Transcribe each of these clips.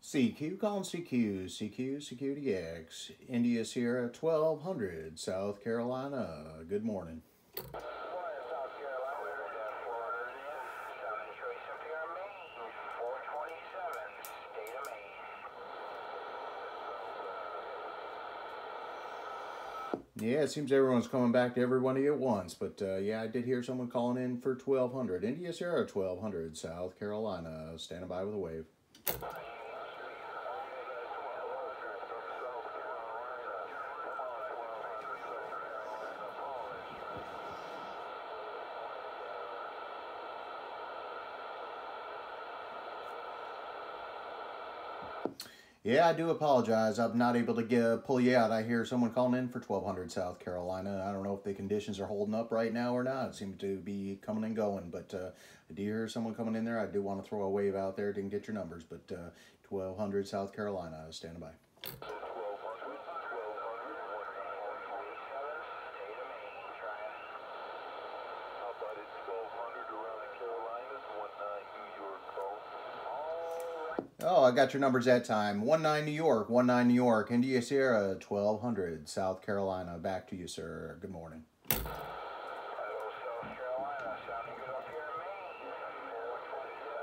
CQ, calling CQ, CQDX, India Sierra 1200, South Carolina. Good morning. South Carolina, Southern Choice up here in Maine, 427, state of Maine. Yeah, it seems everyone's coming back to everybody at once, but yeah, I did hear someone calling in for 1200, India Sierra 1200, South Carolina. Standing by with a wave. Yeah, I do apologize. I'm not able to pull you out. I hear someone calling in for 1200 South Carolina. I don't know if the conditions are holding up right now or not. It seems to be coming and going, but I do hear someone coming in there. I do want to throw a wave out there. Didn't get your numbers, but 1200 South Carolina. Standing by. Oh, I got your numbers that time. 19 New York, 19 New York, India Sierra, 1200, South Carolina. Back to you, sir. Good morning. Hello, South Carolina, sounding good up here in Maine, 427.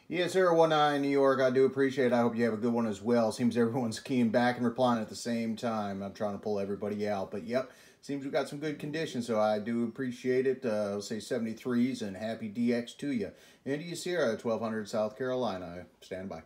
Yes, sir. 19 New York. I do appreciate it. I hope you have a good one as well. Seems everyone's keying back and replying at the same time. I'm trying to pull everybody out. But, yep, seems we've got some good conditions, so I do appreciate it. I'll say 73s and happy DX to you. India Sierra, 1200 South Carolina. Stand by.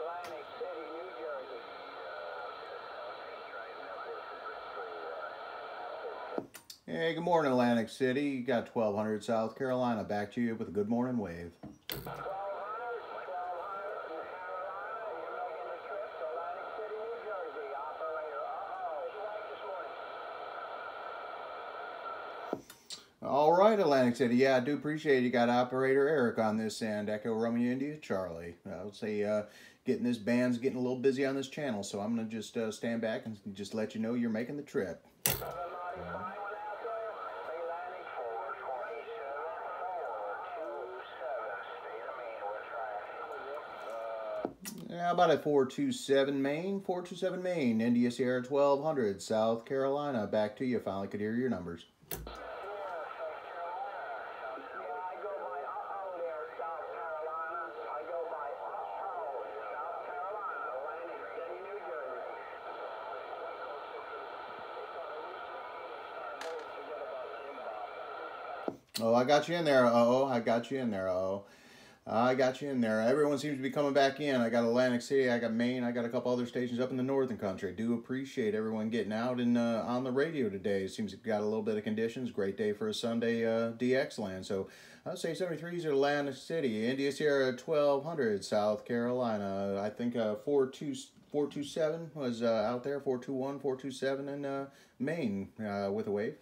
Atlantic City, New Jersey. Hey, good morning, Atlantic City. You got 1200 South Carolina. Back to you with a good morning wave. 1200 Carolina, you're making the trip to Atlantic City, New Jersey. Operator, All right, Atlantic City. Yeah, I do appreciate it. You got operator Eric on this end. Echo Romeo India Charlie. I would say getting this band's getting a little busy on this channel, so I'm going to just stand back and just let you know you're making the trip. How about at 427 Maine? 427 Maine, India Sierra 1200, South Carolina. Back to you. Finally could hear your numbers. Oh, I got you in there. Uh-oh, I got you in there. Uh-oh. I got you in there. Everyone seems to be coming back in. I got Atlantic City, I got Maine, I got a couple other stations up in the northern country. Do appreciate everyone getting out and on the radio today. It seems we've got a little bit of conditions. Great day for a Sunday DX land. So I'd say 73s are Atlantic City, India Sierra 1200, South Carolina. I think 427 was out there, 421, 427 in Maine with a wave.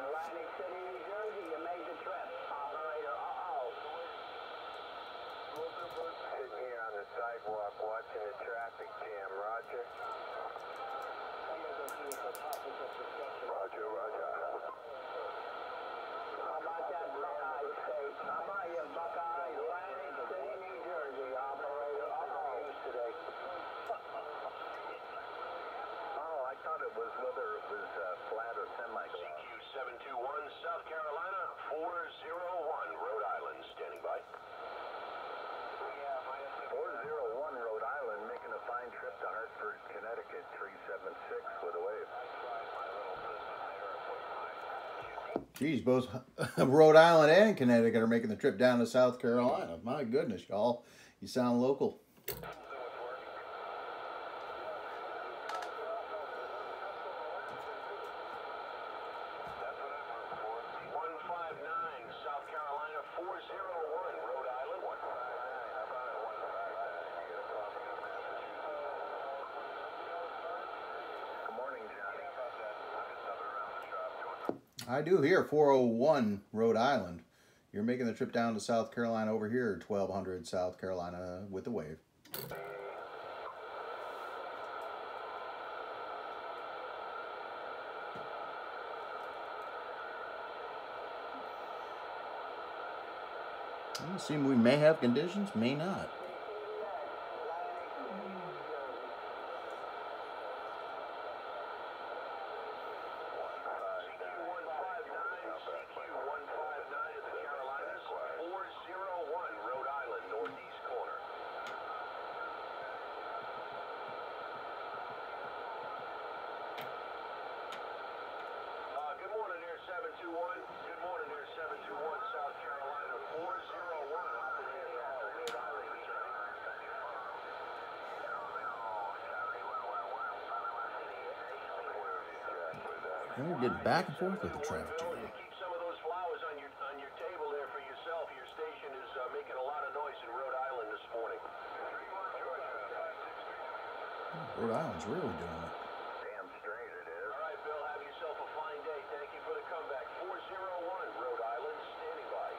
Atlantic City, New Jersey, you made the trip. Operator, Sitting here on the sidewalk watching the traffic jam, roger. Roger, roger. How about that Buckeye State? How about you, Buckeye? Atlantic City, New Jersey, operator, today. Oh, I thought it was whether it was flat or semi-flat. CQ721, South Carolina, 401, Rhode Island, standing by. Yeah, -401. Geez, both Rhode Island and Connecticut are making the trip down to South Carolina. My goodness, y'all. You sound local. I do hear 401 Rhode Island. You're making the trip down to South Carolina over here, 1200 South Carolina with the wave. It seems we may have conditions, may not. We're getting back and forth with the traffic jam. Keep some of those flowers on your table there for yourself. Your station is making a lot of noise in Rhode Island this morning. Rhode Island's really doing it. Damn straight it is. All right, Bill, have yourself a fine day. Thank you for the comeback. 401 Rhode Island, standing by.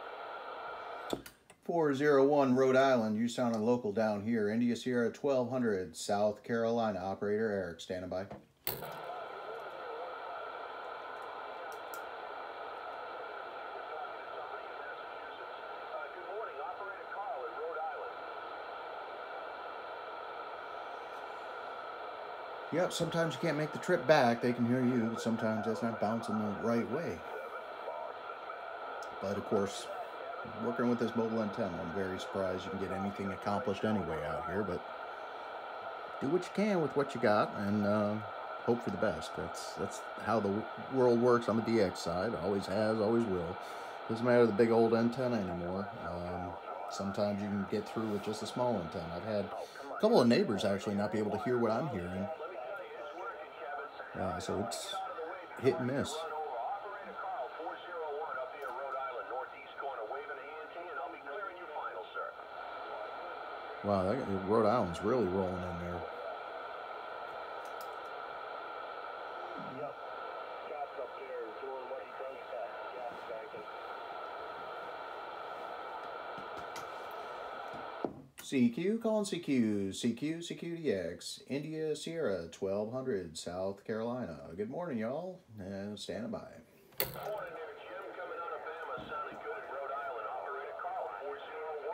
401 Rhode Island, you sounded local down here. India Sierra 1200 South Carolina. Operator Eric, standing by. Yep, sometimes you can't make the trip back. They can hear you, but sometimes that's not bouncing the right way. But of course, working with this mobile antenna, I'm very surprised you can get anything accomplished anyway out here. But do what you can with what you got and hope for the best. That's how the world works on the DX side. Always has, always will. Doesn't matter the big old antenna anymore. Sometimes you can get through with just a small antenna. I've had a couple of neighbors actually not be able to hear what I'm hearing. So it's hit and miss. Wow, Rhode Island's really rolling in there. Yep. Cap's up there doing what he does best. Yeah, exactly. CQ, calling CQ, CQDX, India Sierra, 1200 South Carolina. Good morning, y'all, and standing by. Good morning there, Jim. Coming out of Bama, sounding good in Rhode Island. Operator Carl, 401.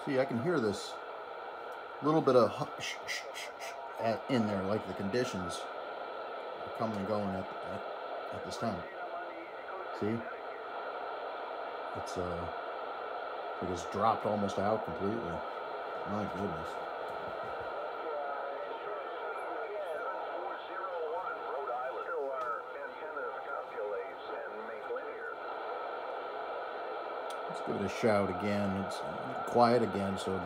See, I can hear this little bit of in there, like the conditions are coming and going at this time. See? It's it has dropped almost out completely. My goodness. Let's give it a shout again. It's quiet again, so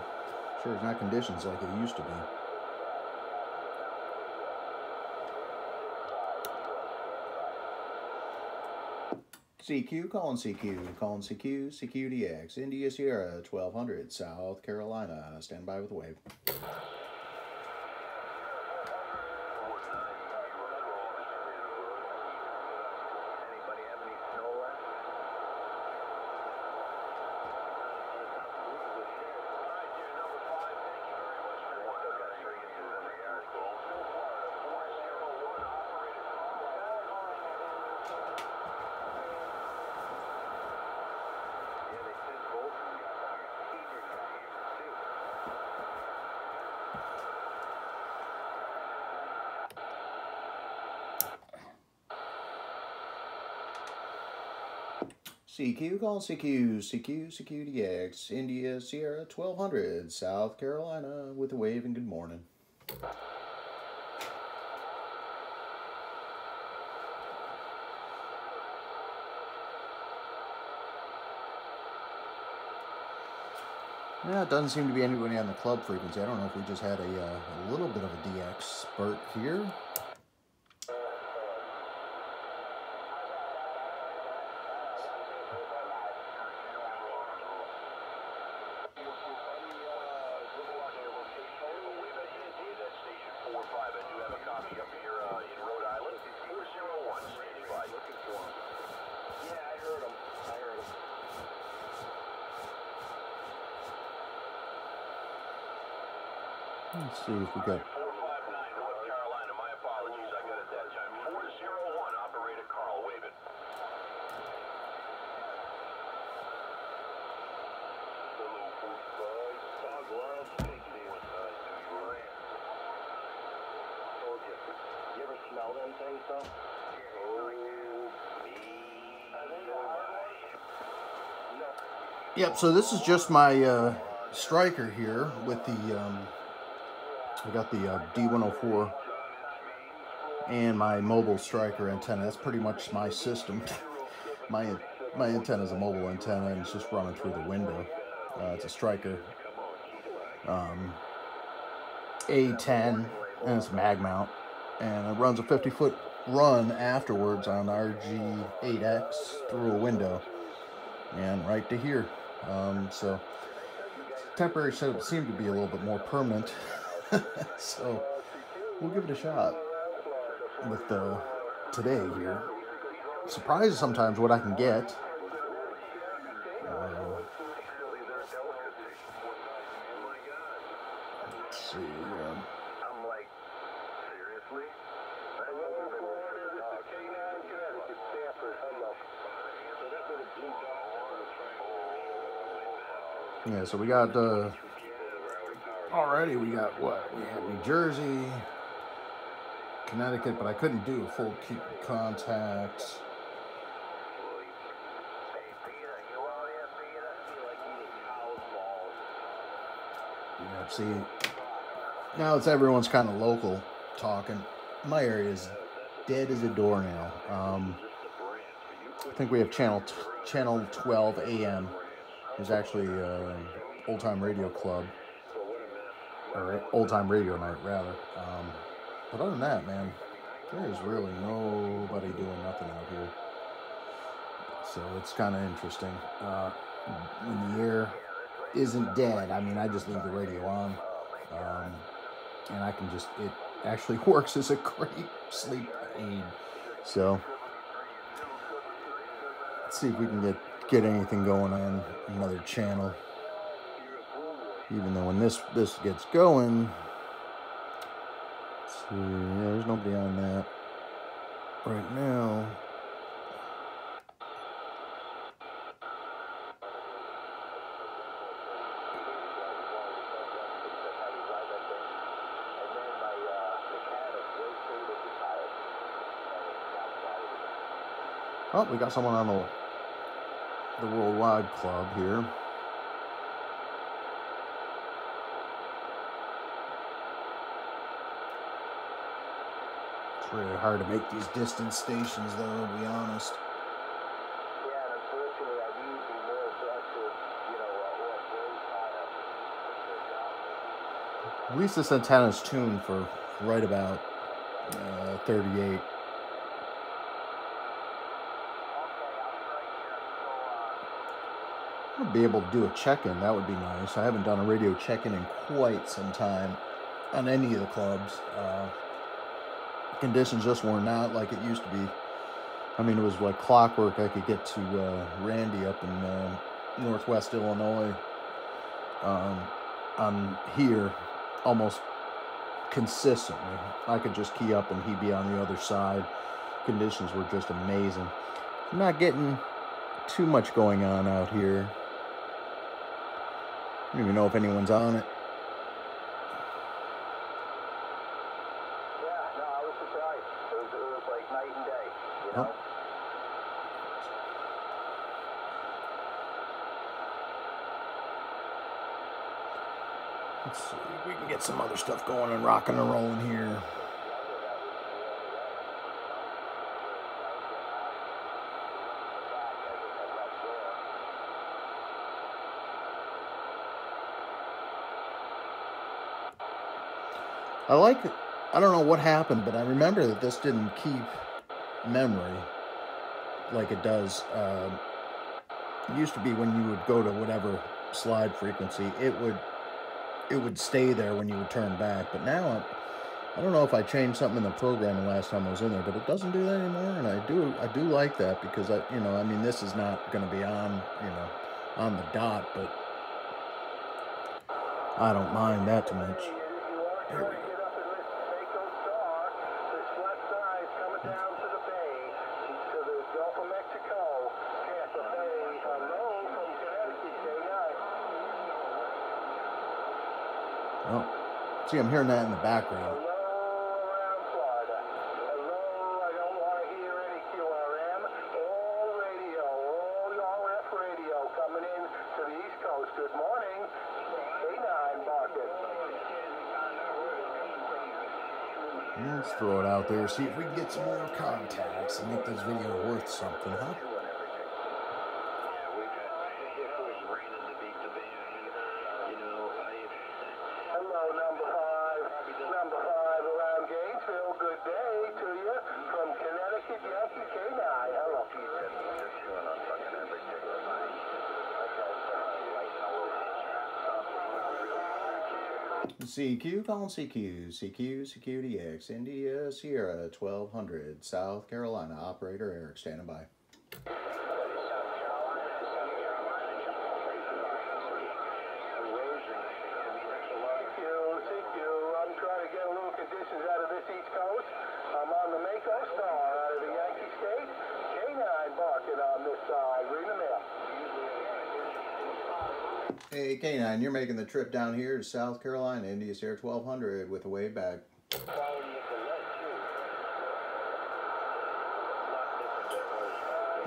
sure it's not conditions like it used to be. CQ, calling CQ, CQDX, India Sierra, 1200, South Carolina. Stand by with the wave. CQ, call CQ, CQ, CQDX, India, Sierra, 1200, South Carolina, with a wave and good morning. Yeah, it doesn't seem to be anybody on the club frequency. I don't know if we just had a little bit of a DX spurt here. Let's see if we got. 459 North Carolina. My apologies. I got it that time. 401 operator Carl Wavin. Hello, 45. Dog love. Take it in. Told you. You ever smell them things, though? Yep. So this is just my Stryker here with the. I got the D104 and my mobile Stryker antenna. That's pretty much my system. my antenna is a mobile antenna and it's just running through the window. It's a Stryker A10 and it's mag mount, and it runs a 50-foot run afterwards on RG8X through a window and right to here. So temporary setup seemed to be a little bit more permanent. So we'll give it a shot with today here. Surprised sometimes what I can get. Let's see. I'm like, seriously? Yeah, so we got already we got what? We had New Jersey, Connecticut, but I couldn't do a full contact. Yeah, see, now it's everyone's kind of local talking. My area is dead as a doornail. I think we have channel 12 AM. There's actually Old Time Radio Club, or Old Time Radio Night rather. But other than that, man, there's really nobody doing nothing out here. So it's kind of interesting. When the air isn't dead, I mean, I just leave the radio on, and I can just, it actually works as a great sleep aid. So let's see if we can get anything going on another channel. Even though when this gets going, let's see, yeah, there's nobody on that right now. Oh, we got someone on the World Wide Club here. It's really hard to make these distance stations, though, to be honest. Yeah, and unfortunately, I usually more aggressive, At least this antenna's tuned for right about 38. I'd be able to do a check-in. That would be nice. I haven't done a radio check-in in quite some time on any of the clubs. Conditions just were not like it used to be. I mean, it was like clockwork. I could get to Randy up in Northwest Illinois on here almost consistently. I could just key up and he'd be on the other side. Conditions were just amazing. I'm not getting too much going on out here. I don't even know if anyone's on it. Yeah, no, I was surprised. It was like night and day, you know? Let's see if we can get some other stuff going and rocking and rolling here. I don't know what happened, but I remember that this didn't keep memory like it does. It used to be when you would go to whatever slide frequency, it would stay there when you would turn back. But now, I don't know if I changed something in the programming last time I was in there, but it doesn't do that anymore, and I do like that because I mean, this is not going to be on, on the dot, but I don't mind that too much. There we go. Oh, see, I'm hearing that in the background. Hello around Florida. Hello, I don't want to hear any QRM. All radio, all RF radio coming in to the East Coast. Good morning. K9 barking. Let's throw it out there, see if we can get some more contacts and make this video worth something, huh? Hello, number five around Gainesville. Good day to you from Connecticut, Yankee K9. Hello. CQ, calling CQ, CQDX, India Sierra 1200, South Carolina, operator Eric, standing by. I'm trying to get a little conditions out of this East Coast. I'm on the Mako Star out of the Yankee State. K9 barking on this side. Read them in. Hey K9, you're making the trip down here to South Carolina, India Sierra 1200 with a wave back.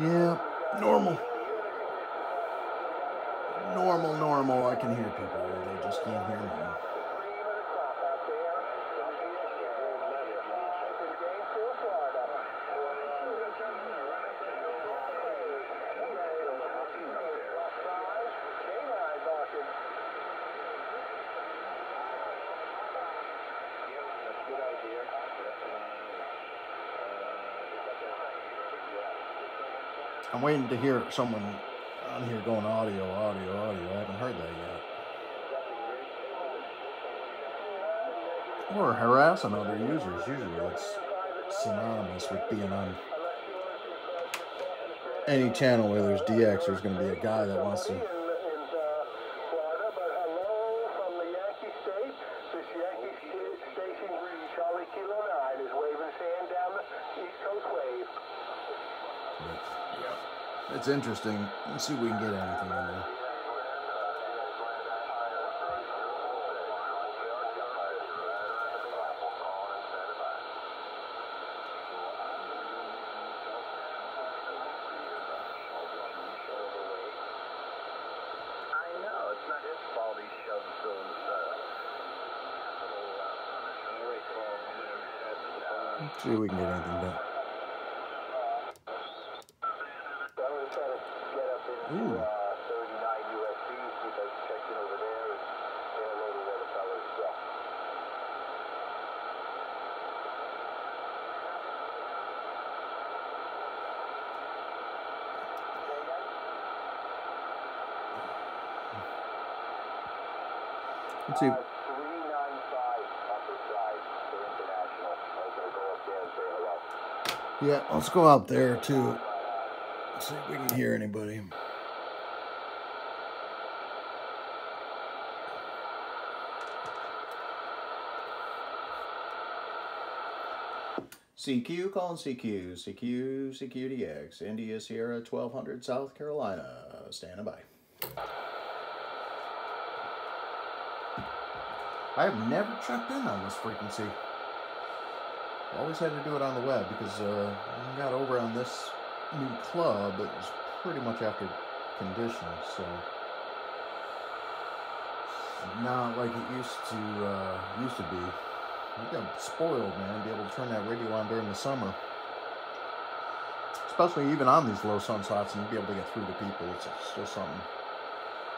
Yeah, normal. I can hear people, they just can't hear me. I'm waiting to hear someone on here going audio. I haven't heard that yet. Or harassing other users. Usually it's synonymous with being on any channel where there's DX. There's going to be a guy that wants to. It's interesting. Let's see if we can get anything in there. Let's see if we can get anything done. Ooh. 39 USD, see if I can check in over there and say hello to the other fellas as well. Let's see. 395 upper side for international. I'm going to go up there and say hello. Yeah, let's go out there too. Let's see if we can hear anybody. CQ, calling CQDX, India Sierra 1200, South Carolina, standing by. I have never checked in on this frequency. Always had to do it on the web because when I got over on this new club, it was pretty much after conditions, so not like it used to be. You got spoiled, man, to be able to turn that radio on during the summer. Especially even on these low sun slots, and you'd be able to get through to people. It's just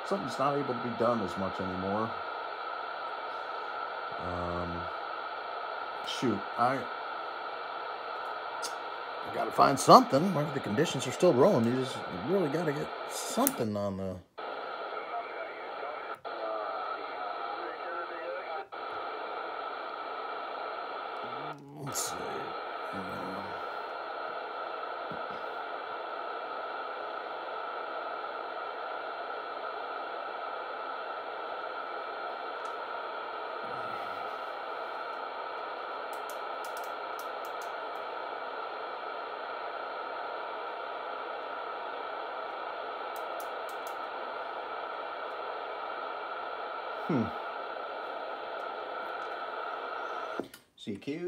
something's not able to be done as much anymore. Shoot, I gotta find something. Maybe the conditions are still rolling. You really gotta get something on the. Let's see.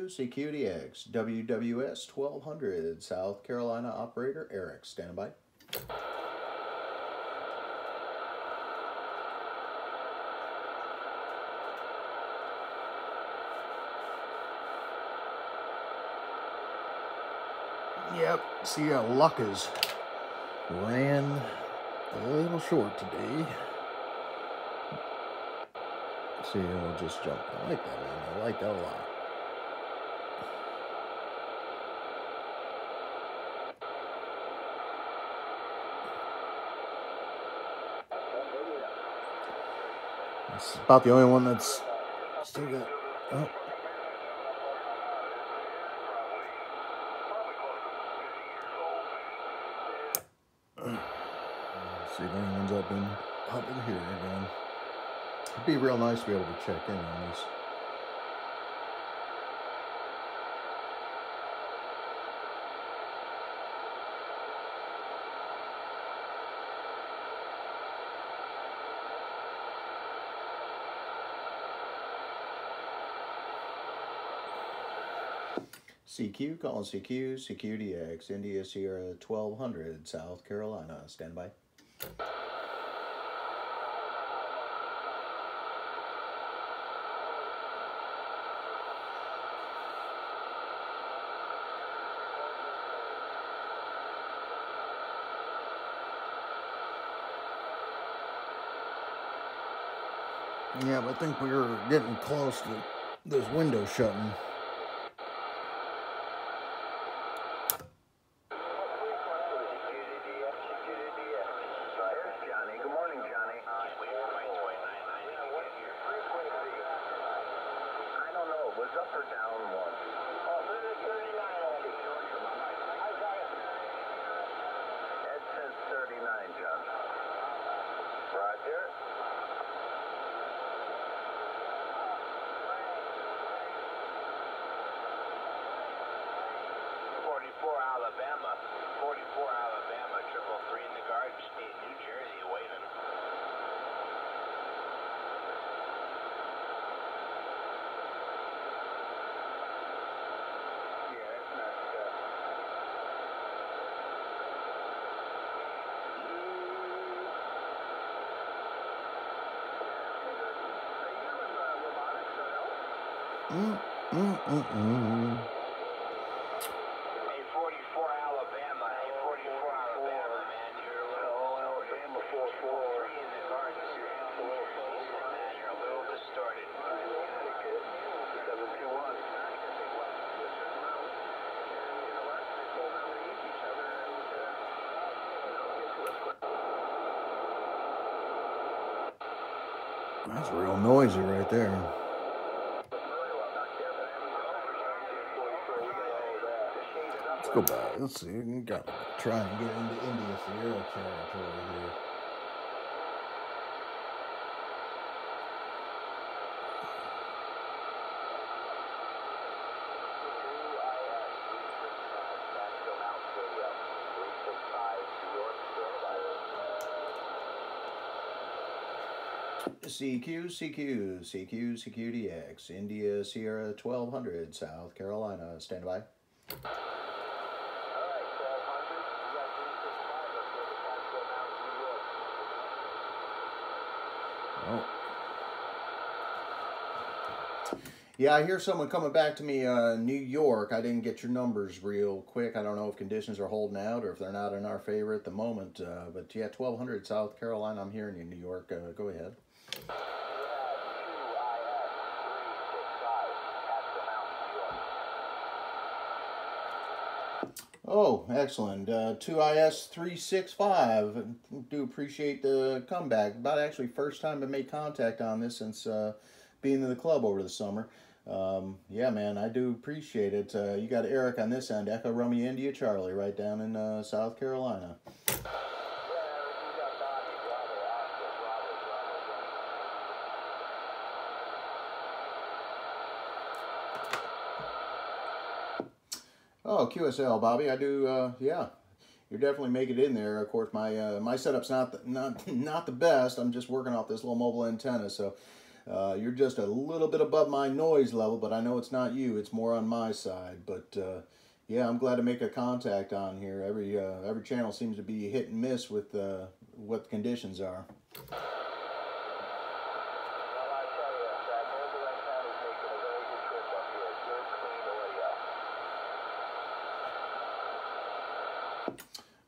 CQDX, WWS987, South Carolina operator Eric, stand by. Yep, see, luck is ran a little short today. See, we'll just jump. I like that, man. I like that a lot. It's about the only one that's still got. Oh. Let's see if anyone's up in here again. It'd be real nice to be able to check in on this. CQ, calling CQ, CQDX, India Sierra 1200, South Carolina, stand by. Yeah, but I think we were getting close to those windows shutting. That's real noisy right there. Let's go back. Let's see. We got to try and get into India Sierra territory here. CQDX, India Sierra 1200, South Carolina, stand by. Oh, Yeah, I hear someone coming back to me, New York. I didn't get your numbers real quick. I don't know if conditions are holding out or if they're not in our favor at the moment. But yeah, 1200 South Carolina. I'm hearing you, New York. Go ahead. Oh, excellent. 2IS365. Do appreciate the comeback. About actually first time I made contact on this since being in the club over the summer. Yeah, man, I do appreciate it. You got Eric on this end, Echo Romeo India Charlie, right down in South Carolina. Oh, QSL, Bobby, I do. Yeah, you're definitely making it in there. Of course, my setup's not the best. I'm just working off this little mobile antenna, so. You're just a little bit above my noise level, but I know it's not you. It's more on my side. But yeah, I'm glad to make a contact on here. Every channel seems to be hit and miss with what the conditions are.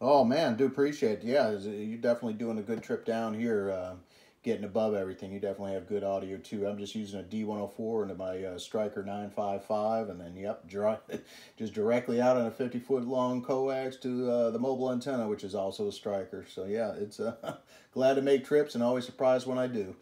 Oh man, do appreciate it. Yeah, you're definitely doing a good trip down here. Getting above everything. You definitely have good audio too. I'm just using a D104 into my Stryker 955, and then yep, just directly out on a 50-foot long coax to the mobile antenna, which is also a Stryker. So yeah, it's glad to make trips and always surprised when I do.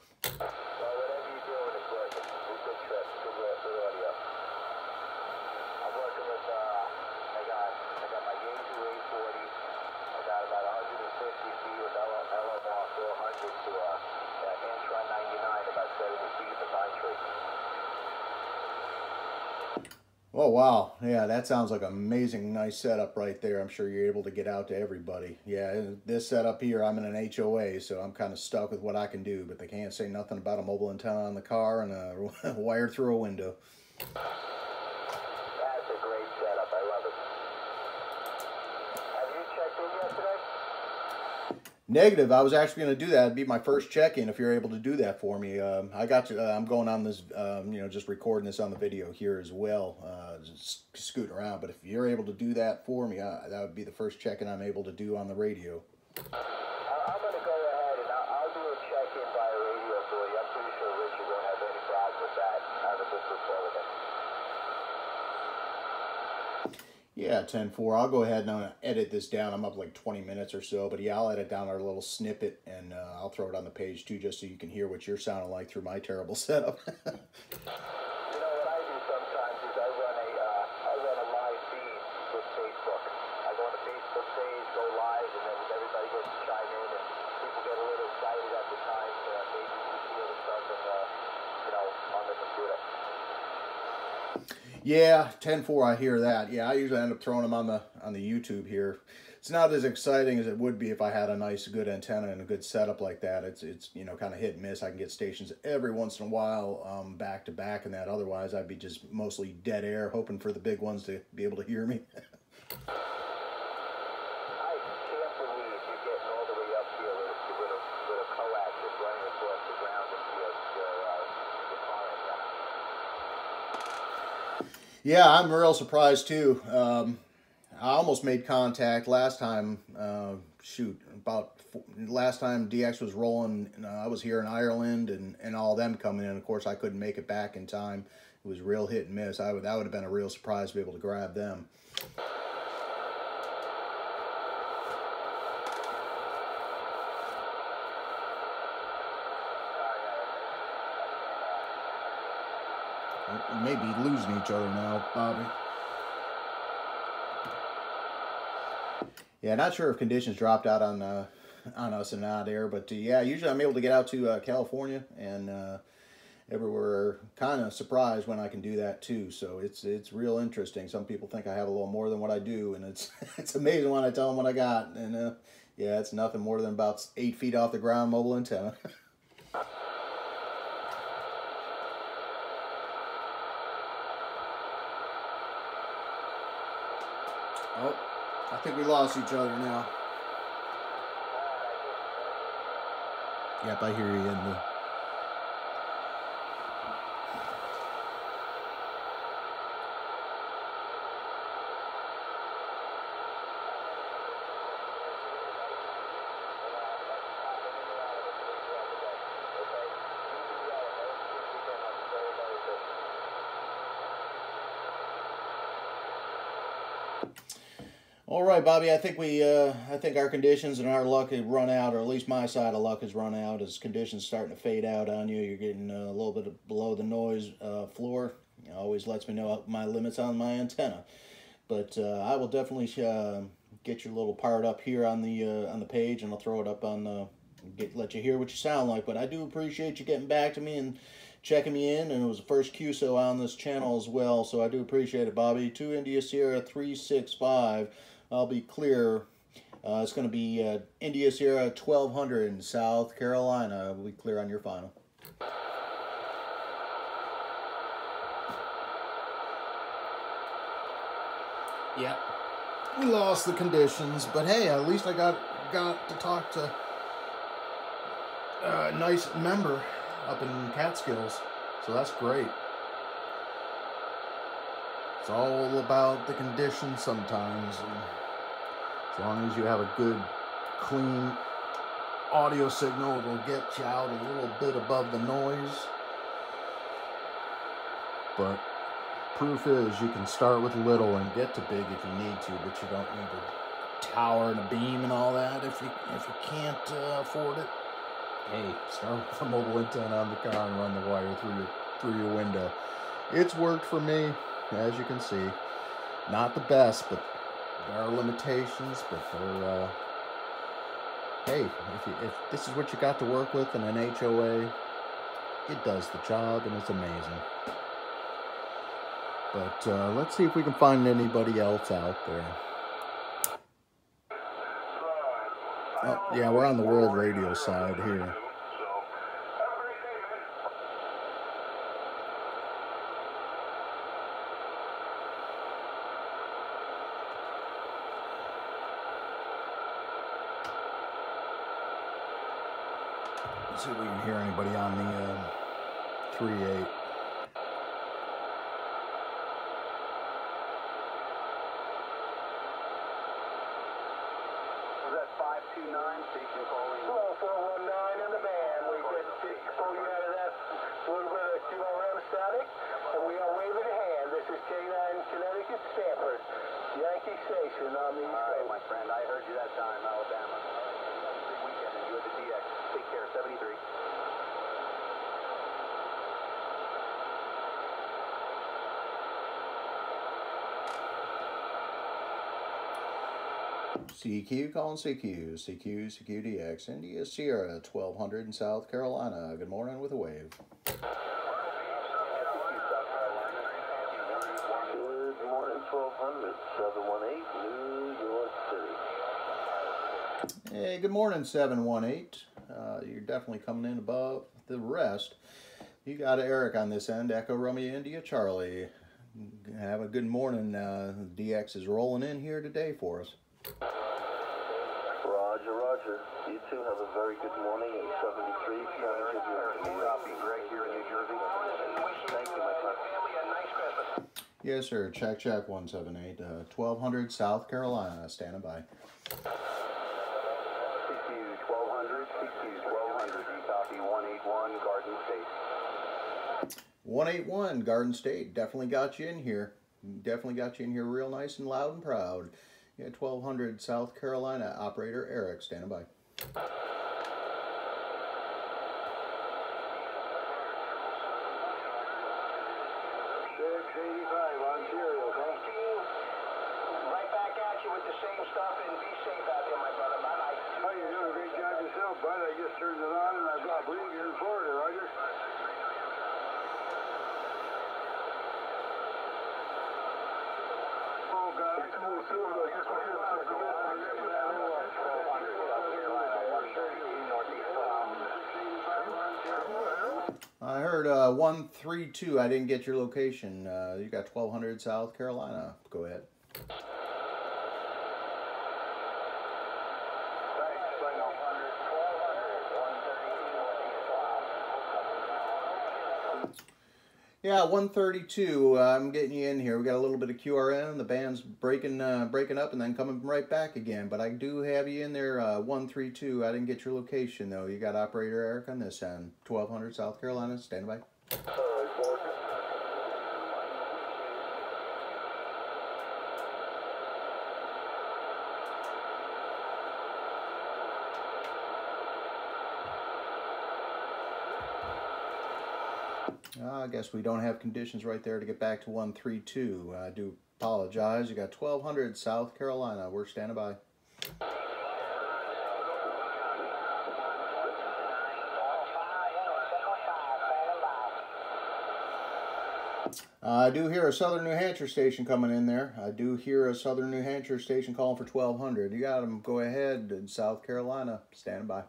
Oh wow, yeah, that sounds like an amazing, nice setup right there. I'm sure you're able to get out to everybody. Yeah, this setup here, I'm in an HOA, so I'm kind of stuck with what I can do, but they can't say nothing about a mobile antenna on the car and a wire through a window. That's a great setup. I love it. Have you checked in yet today? Negative. I was actually going to do that. It'd be my first check-in if you're able to do that for me. I got you. I'm going on this, just recording this on the video here as well, just scooting around. But if you're able to do that for me, that would be the first check-in I'm able to do on the radio. I'm going to go ahead and I'll do a check-in by radio for you. I'm pretty sure Richard won't have any problem with that. I have a good rapport with him. Yeah, 10-4. I'll go ahead and edit this down. I'm up like 20 minutes or so, but yeah, I'll edit down our little snippet and I'll throw it on the page too, just so you can hear what you're sounding like through my terrible setup. You know what I do sometimes is I run a live feed with Facebook. I go on the Facebook page, go live, and then everybody gets to chime in, and people get a little excited at the time. Maybe you hear themselves on the computer. Yeah, 10-4, I hear that. Yeah, I usually end up throwing them on the YouTube here. It's not as exciting as it would be if I had a nice, good antenna and a good setup like that. It's kind of hit and miss. I can get stations every once in a while back to back and that. Otherwise, I'd be just mostly dead air, hoping for the big ones to be able to hear me. I can't believe you're getting all the way up here with a coax that's running across the ground and your car antenna. Yeah, I'm real surprised too. I almost made contact last time. Last time DX was rolling. I was here in Ireland and all them coming in. Of course, I couldn't make it back in time. It was real hit and miss. That would have been a real surprise to be able to grab them. We may be losing each other now, Bobby. Yeah, not sure if conditions dropped out on us and not there, but yeah, usually I'm able to get out to California and everywhere. Kind of surprised when I can do that too. So it's real interesting. Some people think I have a little more than what I do, and it's amazing when I tell them what I got. And yeah, it's nothing more than about 8 feet off the ground mobile antenna. Oh, I think we lost each other now. Yep, I hear you in the... All right, Bobby. I think our conditions and our luck have run out, or at least my side of luck has run out. As conditions starting to fade out on you, you're getting a little bit below the noise floor. It always lets me know my limits on my antenna. But I will definitely get your little part up here on the page, and I'll throw it up on let you hear what you sound like. But I do appreciate you getting back to me and checking me in, and it was the first QSO on this channel as well, so I do appreciate it, Bobby. 2 India Sierra 365. I'll be clear. It's going to be India Sierra 1200 in South Carolina. We'll be clear on your final. Yeah, we lost the conditions, but hey, at least I got to talk to a nice member up in Catskills, so that's great. It's all about the conditions sometimes, and as long as you have a good, clean audio signal, it'll get you out a little bit above the noise. But proof is you can start with little and get to big if you need to, but you don't need a tower and a beam and all that if you can't afford it. Hey, start with a mobile antenna on the car and run the wire through your window. It's worked for me, as you can see. Not the best, but there are limitations. But they're hey, if this is what you got to work with in an HOA, it does the job and it's amazing. But let's see if we can find anybody else out there. Oh, yeah, we're on the World Radio side here. Let's see if we can hear anybody on the 3.8. Station calling. 419 in the band. We get pulling out of that little bit of QRM static, and we are waving a hand. This is K9 Connecticut, Stanford, Yankee Station on the East Coast. All right, my friend. I heard you that time, Alabama. Big weekend. Enjoy the DX. Take care. 73. CQ calling CQ, CQDX, India Sierra 1200 in South Carolina. Good morning with a wave. Good morning, 1200, 718, New York City. Hey, good morning, 718. You're definitely coming in above the rest. You got Eric on this end, Echo Romeo India Charlie. Have a good morning. DX is rolling in here today for us. Roger, roger. You two have a very good morning at 73. Copy. Greg here in New Jersey. Thank you, my friend. Yes, sir. Check 178. 1200 South Carolina. Standing by. CQ 1200. CQ 1200. Copy. 181 Garden State. 181 Garden State. Definitely got you in here. Definitely got you in here real nice and loud and proud. Yeah, 1200 South Carolina. Operator Eric, standing by. 685 on serial, thank you. Right back at you with the same stuff, and be safe out there, my brother. Bye-bye. Oh, you're doing a great job yourself, bud. I just turned it on, and I believe you're in Florida, Roger. Oh, God. I heard 132. I didn't get your location. You got 1200 South Carolina. Go ahead. Yeah, 132. I'm getting you in here. We got a little bit of QRM. The band's breaking up and then coming right back again. But I do have you in there. 132. I didn't get your location though. You got operator Eric on this end. 1200 South Carolina. Stand by. I guess we don't have conditions right there to get back to 132. I do apologize. You got 1200 South Carolina. We're standing by. I do hear a Southern New Hampshire station coming in there. I do hear a Southern New Hampshire station calling for 1200. You got them. Go ahead. In South Carolina. Standing by.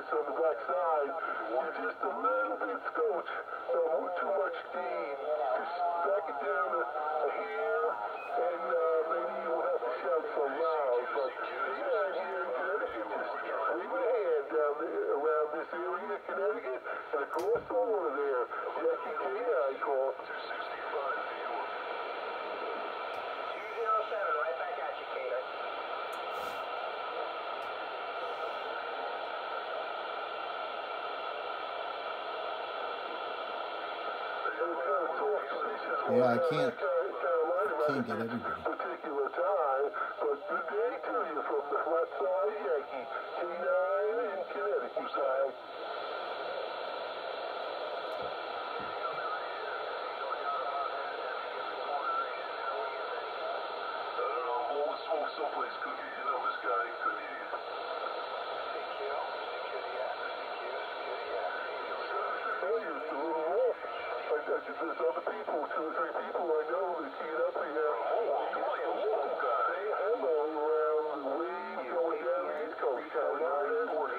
On the back side, you're just a little bit scotch, too much steam. Just back it down a hair, and maybe you won't have to shout so loud. But yeah, here in Connecticut, just wave a hand down there around this area of Connecticut and across the water there. Jackie K, I call. 265 viewer. 207, right back at you, Cater. Yeah, I can't get everybody. Particular time, but good day to you from the flat side Yankee, K9 in Connecticut side. Someplace cookie, you know this guy, good idiot. There's other people, 2 or 3 people I know that get up here. They have all around the wave going down the East Coast. Carolina, what's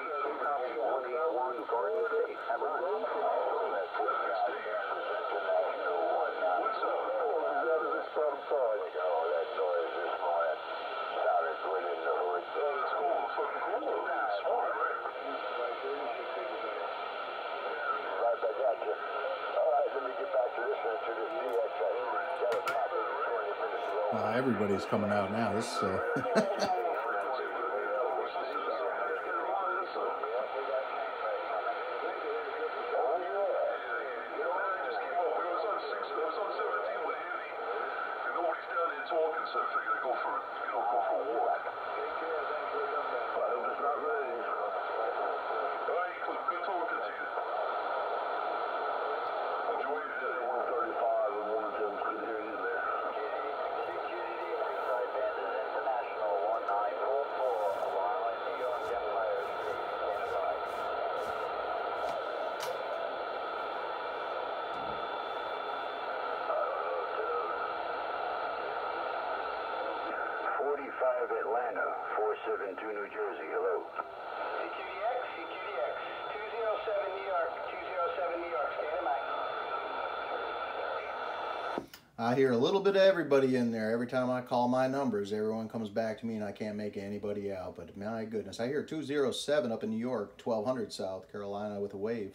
up? Is out of this bottom side. Oh, that noise is fine. Sounded good in the hood. Oh, that's cool. Fucking cool. That's smart, right? Right back at you. Let me get back to this one, to this DX. I got a pop in 20 minutes ago. Everybody's coming out now. This Atlanta, 472 New Jersey, hello. CQDX, 207 New York, 207 New York, standing by. I hear a little bit of everybody in there. Every time I call my numbers, everyone comes back to me and I can't make anybody out. But my goodness, I hear 207 up in New York, 1200 South Carolina with a wave.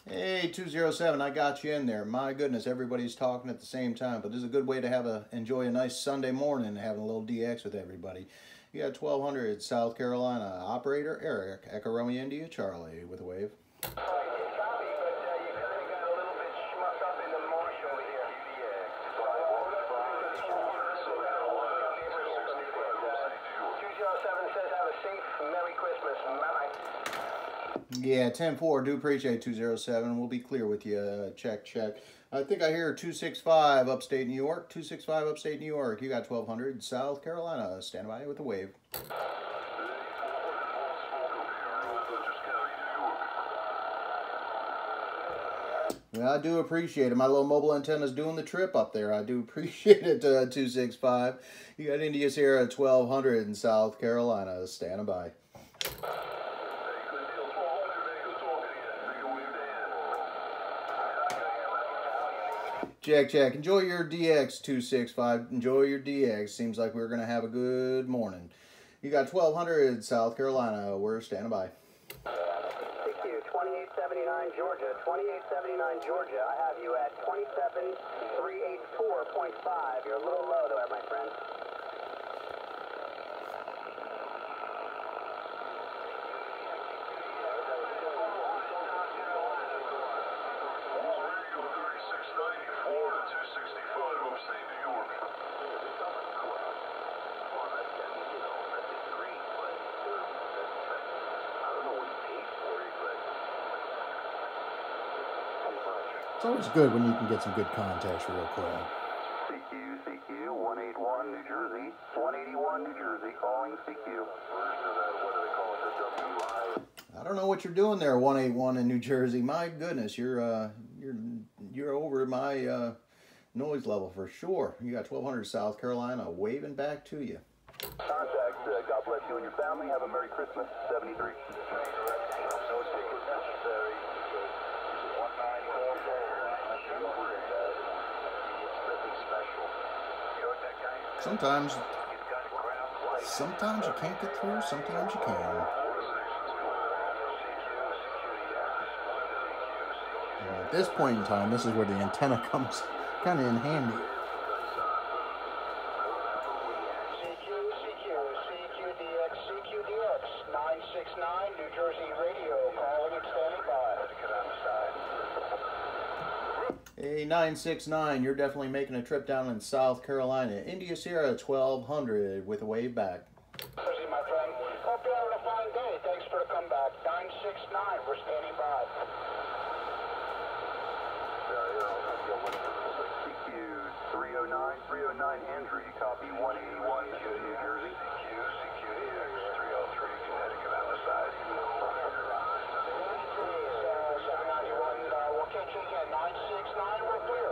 Hey, 207, I got you in there. My goodness, everybody's talking at the same time, but this is a good way to enjoy a nice Sunday morning, having a little DX with everybody. You got 1200 South Carolina. Operator Eric, Echo Romeo India Charlie with a wave. Yeah, 10-4. Do appreciate 207. We'll be clear with you. Check. I think I hear 265 upstate New York. 265 upstate New York. You got 1200 South Carolina. Stand by with the wave. Well, I do appreciate it. My little mobile antenna's doing the trip up there. I do appreciate it, 265. You got India Sierra 1200 in South Carolina. Standing by. Check, check. Enjoy your DX 265. Enjoy your DX. Seems like we're going to have a good morning. You got 1200 South Carolina. We're standing by. CQ 2879 Georgia, 2879 Georgia. I have you at 27384.5. You're a little low there, my friend. It's always good when you can get some good context real quick. CQ 181 New Jersey, 181 New Jersey, calling CQ. I don't know what you're doing there, 181 in New Jersey. My goodness, you're over my noise level for sure. You got 1200 South Carolina waving back to you. Contact, God bless you and your family. Have a Merry Christmas, 73. No secret necessary. 1944. Sometimes you can't get through, sometimes you can. And at this point in time, this is where the antenna comes kind of in handy. CQDX 969 New Jersey radio calling and standing by. Hey, 969, you're definitely making a trip down in South Carolina. India Sierra 1200 with a wave back. Jersey, my friend. Hope you're having a fine day. Thanks for the comeback. 969, we're standing by. CQ 309 Andrew, you copy 181 New Jersey. CQDX 303 Connecticut on the side. 791, we'll catch you again. 969, we're clear.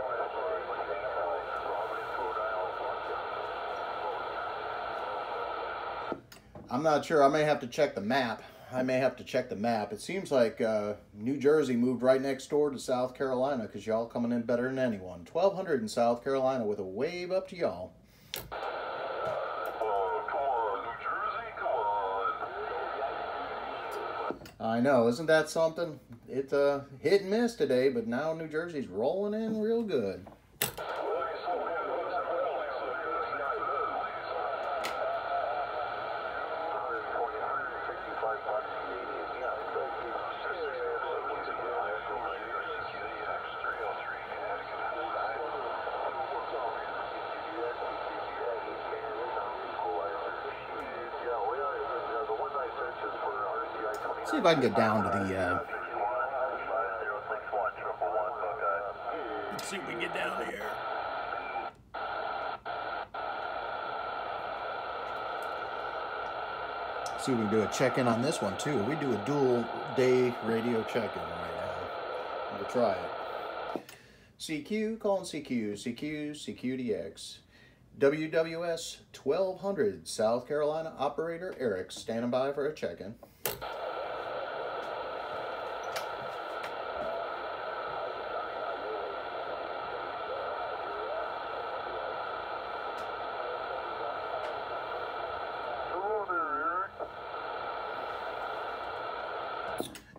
I'm not sure. I may have to check the map. It seems like New Jersey moved right next door to South Carolina because y'all coming in better than anyone. 1200 in South Carolina with a wave up to y'all. Come on, New Jersey, come on. I know, isn't that something? It's hit and miss today, but now New Jersey's rolling in real good. See if I can get down to the let's see if we can get down here. See if we can do a check-in on this one too. We do a dual day radio check-in right now. We'll try it. CQ, calling CQDX. WWS 1200 South Carolina operator Eric standing by for a check-in.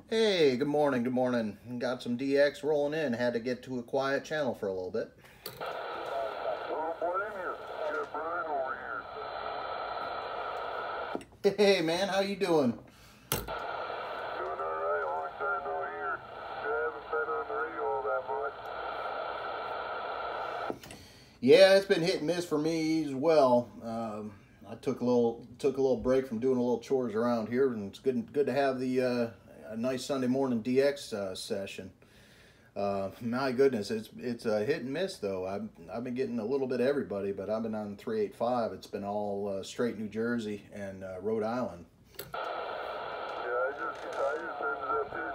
Hey, good morning, good morning. Got some DX rolling in. Had to get to a quiet channel for a little bit. Hey, man, how you doing? Doing alright, long time no hear. Haven't been on the radio all that much. Yeah, it's been hit and miss for me as well. I took a little break from doing a little chores around here, and it's good to have the a nice Sunday morning DX session. My goodness, it's a hit and miss though. I've been getting a little bit of everybody, but I've been on 385. It's been all straight New Jersey and Rhode Island. Yeah, I just ended up hitting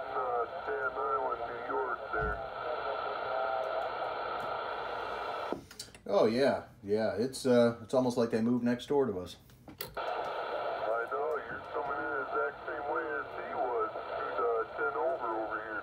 Staten Island, New York there. Oh yeah. It's almost like they moved next door to us. I know, you're coming in the exact same way as he was. He's 10 over here.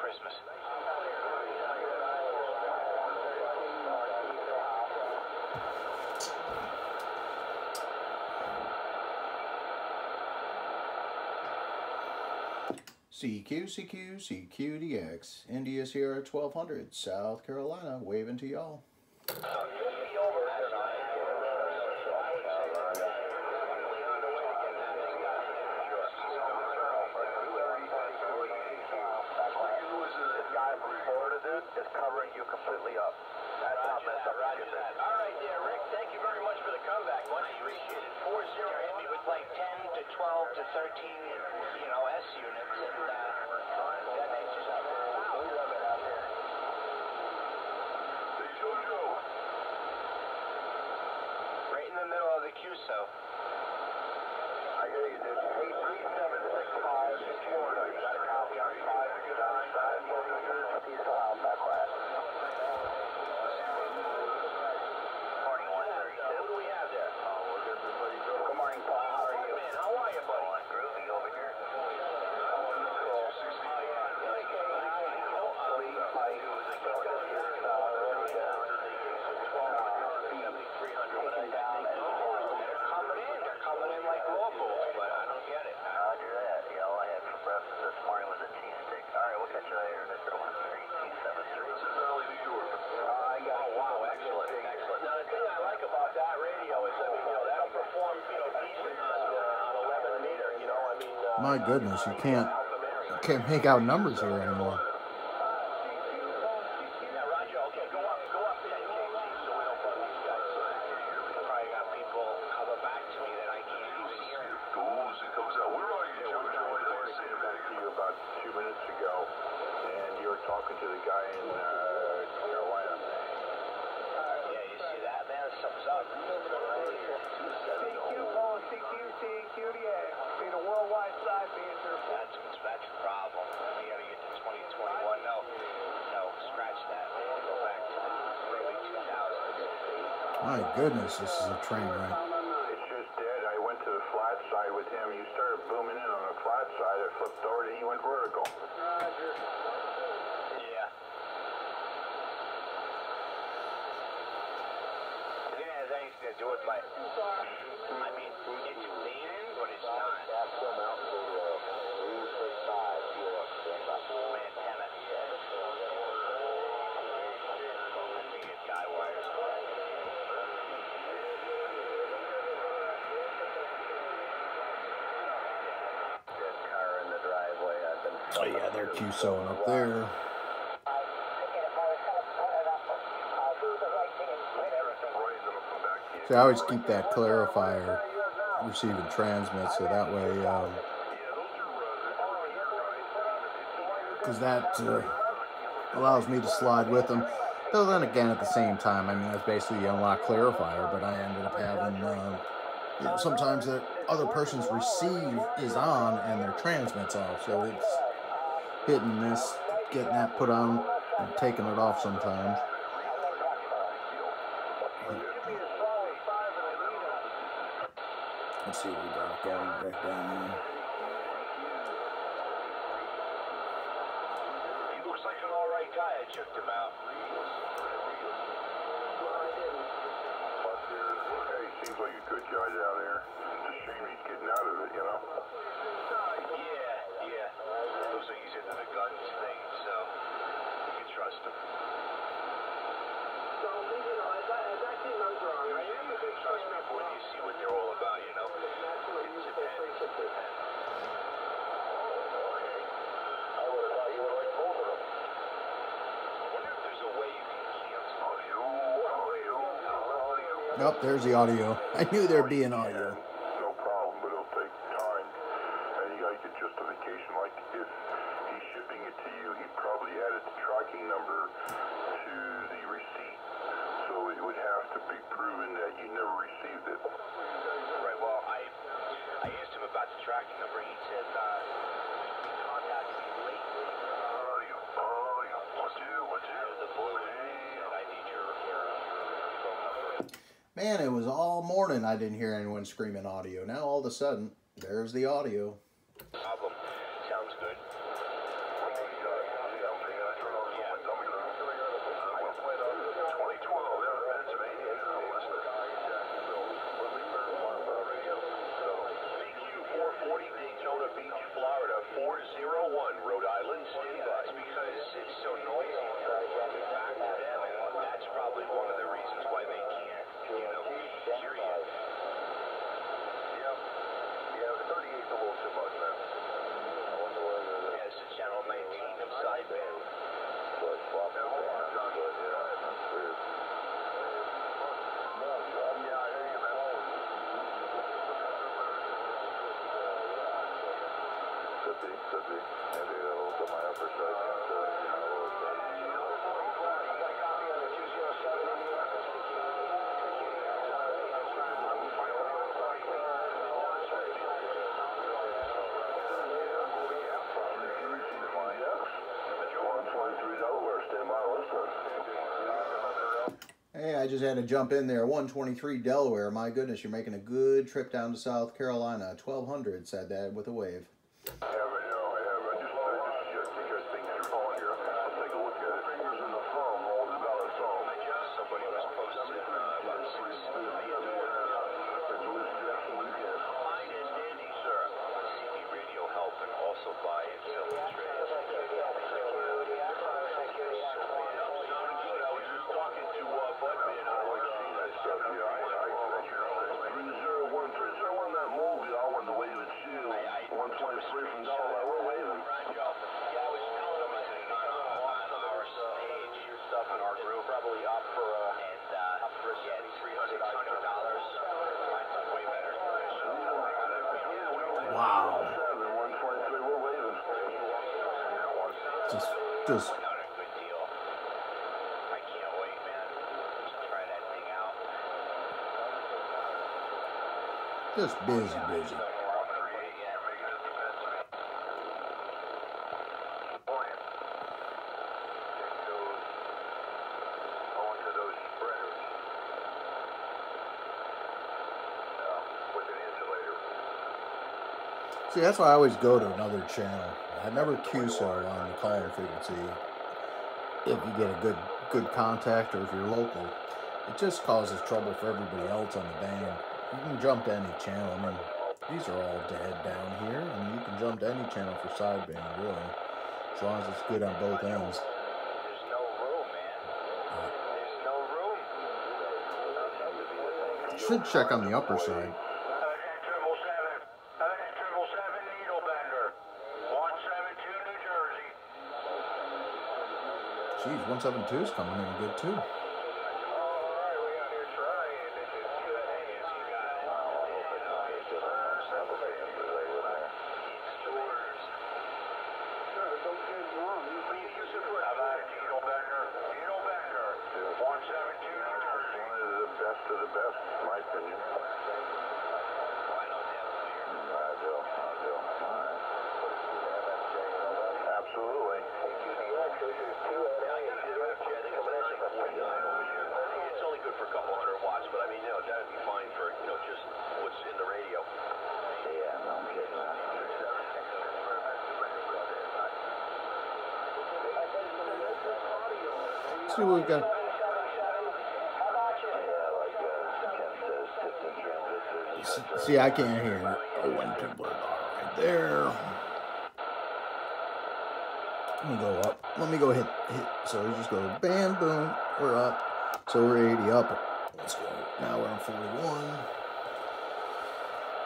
Christmas. CQDX, India Sierra 1200, South Carolina, waving to y'all. Is covering you completely up. That's not messed up. Roger that. All right, there, Rick. Thank you very much for the comeback. Much appreciated. 4-0 hit me with like 10 to 12 to 13, you know, S units, and that nature stuff. Right in the middle of the QSO. I hear you, dude. 83765 in Florida. You got a copy on 529. Peace out, backlash. Morning, 132. What do we have there? We're good. Good morning, Paul. How are you? Man, how are you, buddy? Groovy over here. They're coming in like locals, but I don't get it. Roger that. Yeah, all I had for breakfast this morning was a cheese stick. All right, we'll catch you later. Mr. 13273. Oh, wow, excellent, excellent. Now, the thing I like about that radio is, I mean, you know, that'll perform, you know, decent on 11 meter, you know, I mean... My goodness, you can't make out numbers here anymore. Yeah, Roger, okay, go up 10 kg so we don't bug these guys. Probably got people coming back to me that I can't even hear. Where are you, Joe? I said back to you about 2 minutes ago, and you were talking to the guy in Carolina. Yeah, you see that, man? Something's up. CQDX, being a World Wide Sidebanders. That's a problem. We gotta get to 2021. No, scratch that. Go back to the early 2000s. My goodness, this is a train wreck. It's just dead. I went to the flat side with him. You started booming in on the flat side. I flipped over and he went vertical. Roger. Yeah. I think it has anything to do with my... I mean, it's leaning, but it's not. My antenna. Let me get guy wires. Dead car in the driveway. I've been... Oh yeah, they're QSOing up there. See, I always keep that clarifier receiving transmit, so that way, because that allows me to slide with them. Though then again, at the same time, I mean, that's basically the unlock clarifier, but I ended up having, you know, sometimes the other person's receive is on and their transmit's off, so it's hit and miss getting that put on and taking it off sometimes. Let's see what we got going back down there. He looks like an alright guy. I checked him out. Hey, seems like a good guy down there. It's a shame he's getting out of it, you know? Yeah. Looks like he's into the guns thing, so we can trust him. Trust me when you see what they're all about, you know? It's a pen. I would have thought you would like both of them. I wonder if there's a way you can cancel. Nope, there's the audio. I knew there'd be an audio. No problem, but it'll take time. And you gotta get justification. Like, if he's shipping it to you, he probably added the tracking number to the receipt. So it would have to be proven that you never received it. Right, well, I asked him about the tracking number. He said, he contacted me lately. What do? The blue, and I need your phone number. Man, it was all morning I didn't hear anyone screaming audio. Now all of a sudden, there's the audio. Problem. Sounds good. 401, Rhode Island, stand by. It's because it's so noisy. Back to them, and that's probably one of the reasons why they can't, hear you. Yeah, 38's a little too much, man. Yeah, it's the channel 19 of sideband. Hold on, John. That's weird. Yeah, I hear you, man. Could be. Maybe it'll look at my upper side. Hey, I just had to jump in there. 123 Delaware. My goodness, you're making a good trip down to South Carolina. 1200 said that with a wave. I have. I just because things are falling here. I'll take a look at it. Fingers in the thumb, all about a thumb. Somebody was posting about 6 million. Mine is Andy, sir. CD radio help and also buy and sell the trade. I was just talking to Budman on that stuff. Yeah, 301 that movie, I want to wave and shield. 123 from Delaware, we're waving. Yeah, I was telling him, I said, on our page, your stuff in our group, probably up for $600. Mine's way better. Wow. 123, we're waving. Just. Out a good deal. I can't wait, man. Just try that thing out. Just busy. See, that's why I always go to another channel. I never QSO on the calling frequency. If you get a good contact or if you're local, it just causes trouble for everybody else on the band. You can jump to any channel. I mean, these are all dead down here. I mean, you can jump to any channel for sideband, really, as long as it's good on both ends. There's no room, man. There's no room. You should check on the upper side. Geez, 172's coming in good too. It's only good for a couple hundred watts, but I mean, that would be fine for, just what's in the radio. Yeah, no, I'm kidding. Let's see what we got. See, I can't hear it. Oh, 1, 2, right there. Let me go up. Let me go hit. So we just go bam, boom, we're up. So we're 80 up. Let's go. Now we're on 41.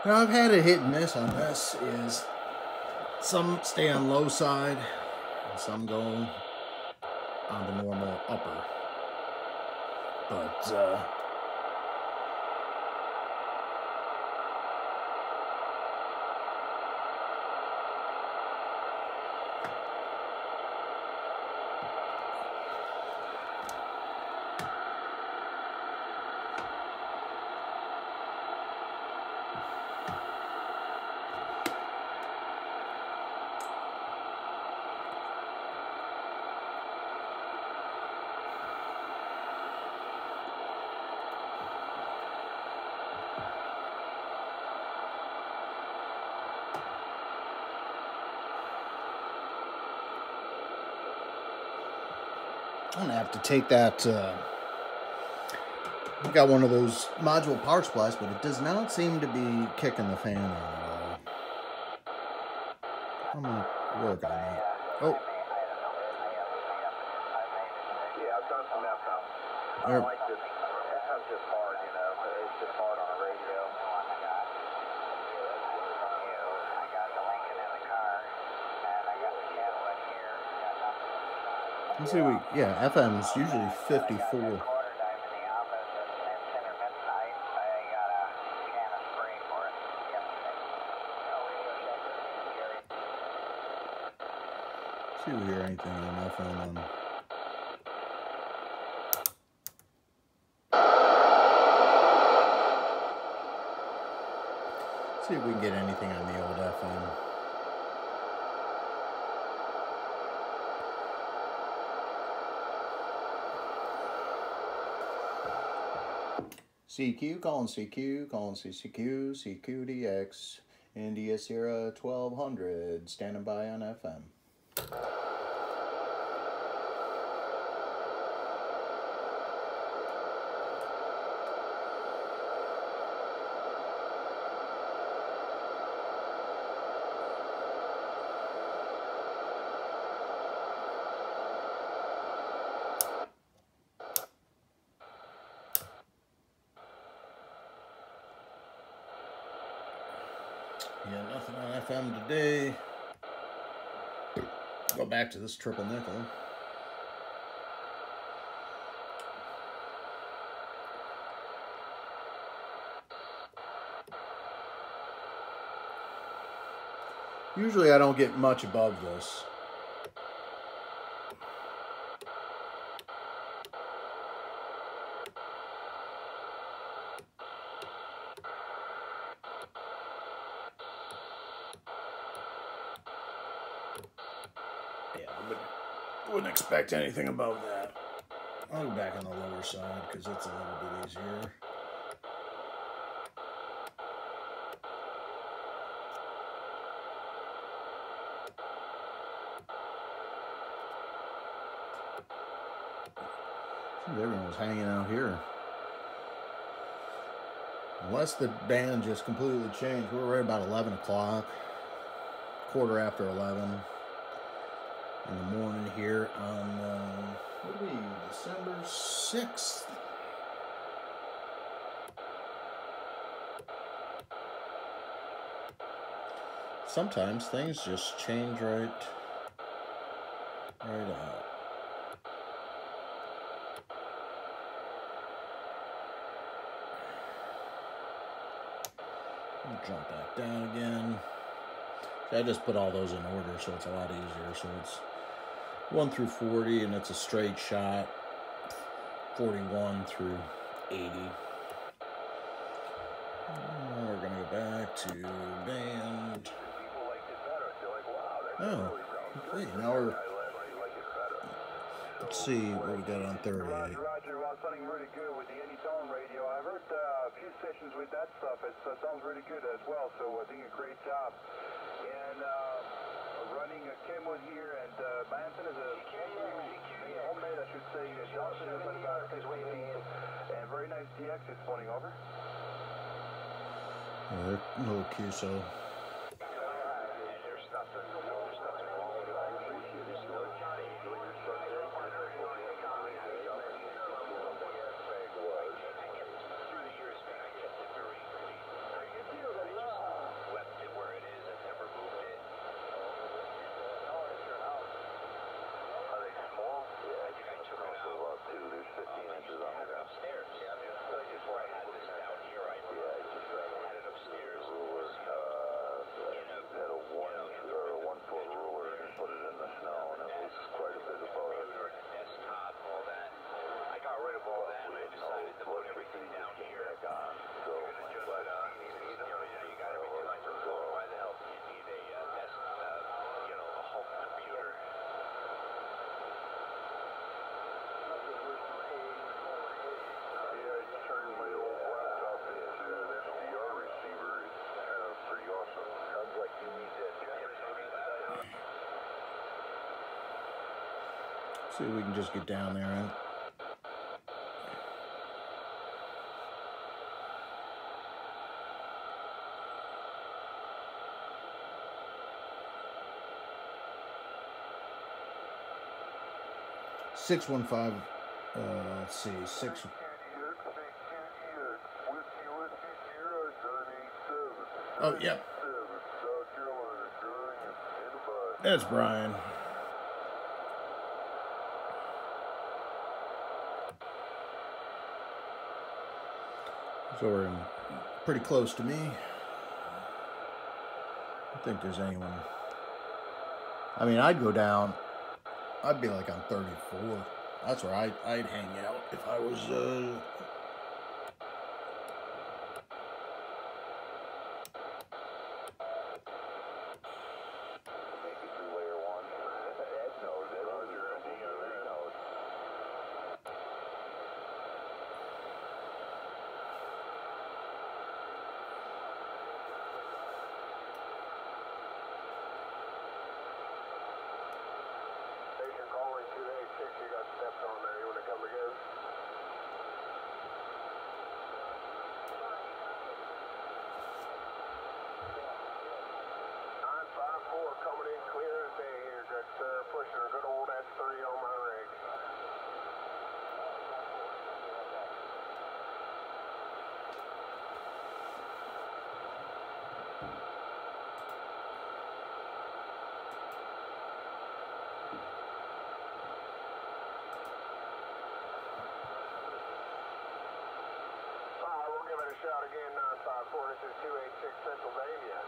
Now I've had a hit and miss on this. Is some stay on low side and some go on the normal upper. But I'm gonna have to take that. We got one of those module power supplies, but it does not seem to be kicking the fan on at all. I'm gonna work on that. Oh. Yeah, I've done some FM. I like this. FM's just hard, you know. It's just hard on the radio. I got the Lincoln in the car, and I got the Cadillac here. Let's see, FM is usually 54. See if we hear anything on FM on. See if we can get anything on the old FM. CQ, calling CQ, calling CCQ, CQDX, India Sierra 1200, standing by on FM. Yeah, nothing on FM today. Go back to this triple nickel. Usually I don't get much above this. Wouldn't expect anything above that. I'll go back on the lower side because it's a little bit easier. Everyone was hanging out here. Unless the band just completely changed. We were right about 11 o'clock. Quarter after 11. In the morning here on, what are we, December 6th? Sometimes things just change right out. Jump back down again. I just put all those in order so it's a lot easier. So it's 1 through 40 and it's a straight shot. 41 through 80. And we're gonna go back to band. Oh, hey, now we're. Let's see what we got on 38. Roger, sounding really good with the Anytone radio. I've heard a few sessions with that stuff. It sounds really good as well, so I think a great job. And running a Kenwood here, and Manson is a homemade, I should say. Johnson is about 6 and very nice DX this morning, over. Little QSO. See if we can just get down there, right? 615. Let's see, 6. Oh, yeah. That's Brian. So we're pretty close to me. I don't think there's anyone. I mean, I'd go down. I'd be like on 34. That's where I'd hang out if I was. Shout again, 954, this is 286 Pennsylvania.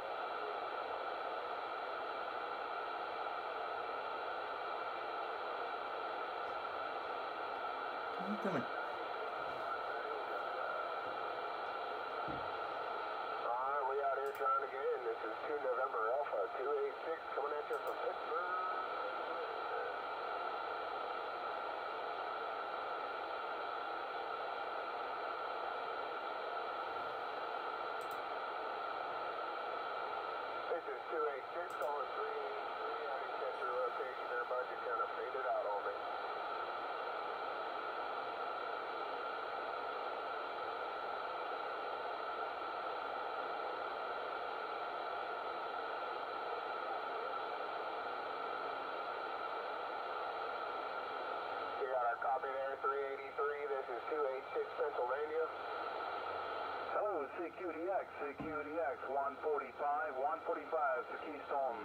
'Alright, we out here trying again. This is 2 November Alpha, 286 coming at you from Pittsburgh. This is 286 calling 383. I didn't catch your location there, bud. You kind of faded out on me. You got our copy there, 383. This is 286 Pennsylvania. Hello, CQDX, 145 to Keystone.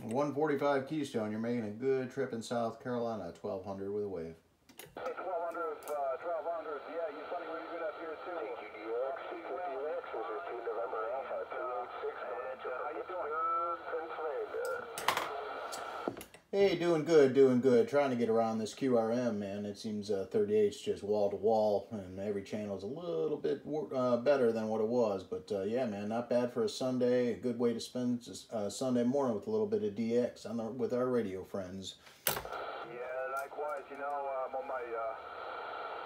145 Keystone. You're making a good trip in South Carolina. 1200 with a wave. 1200, 1200. Yeah, you're sounding really good up here too. TQDX, TQDX, this is 2 November Alpha, 286. And how you doing? Pennsylvania. Hey, doing good. Trying to get around this QRM, man. It seems 38's just wall to wall, and every channel is a little bit better than what it was. But yeah, man, not bad for a Sunday. A good way to spend Sunday morning with a little bit of DX with our radio friends. Yeah, likewise. You know, I'm on my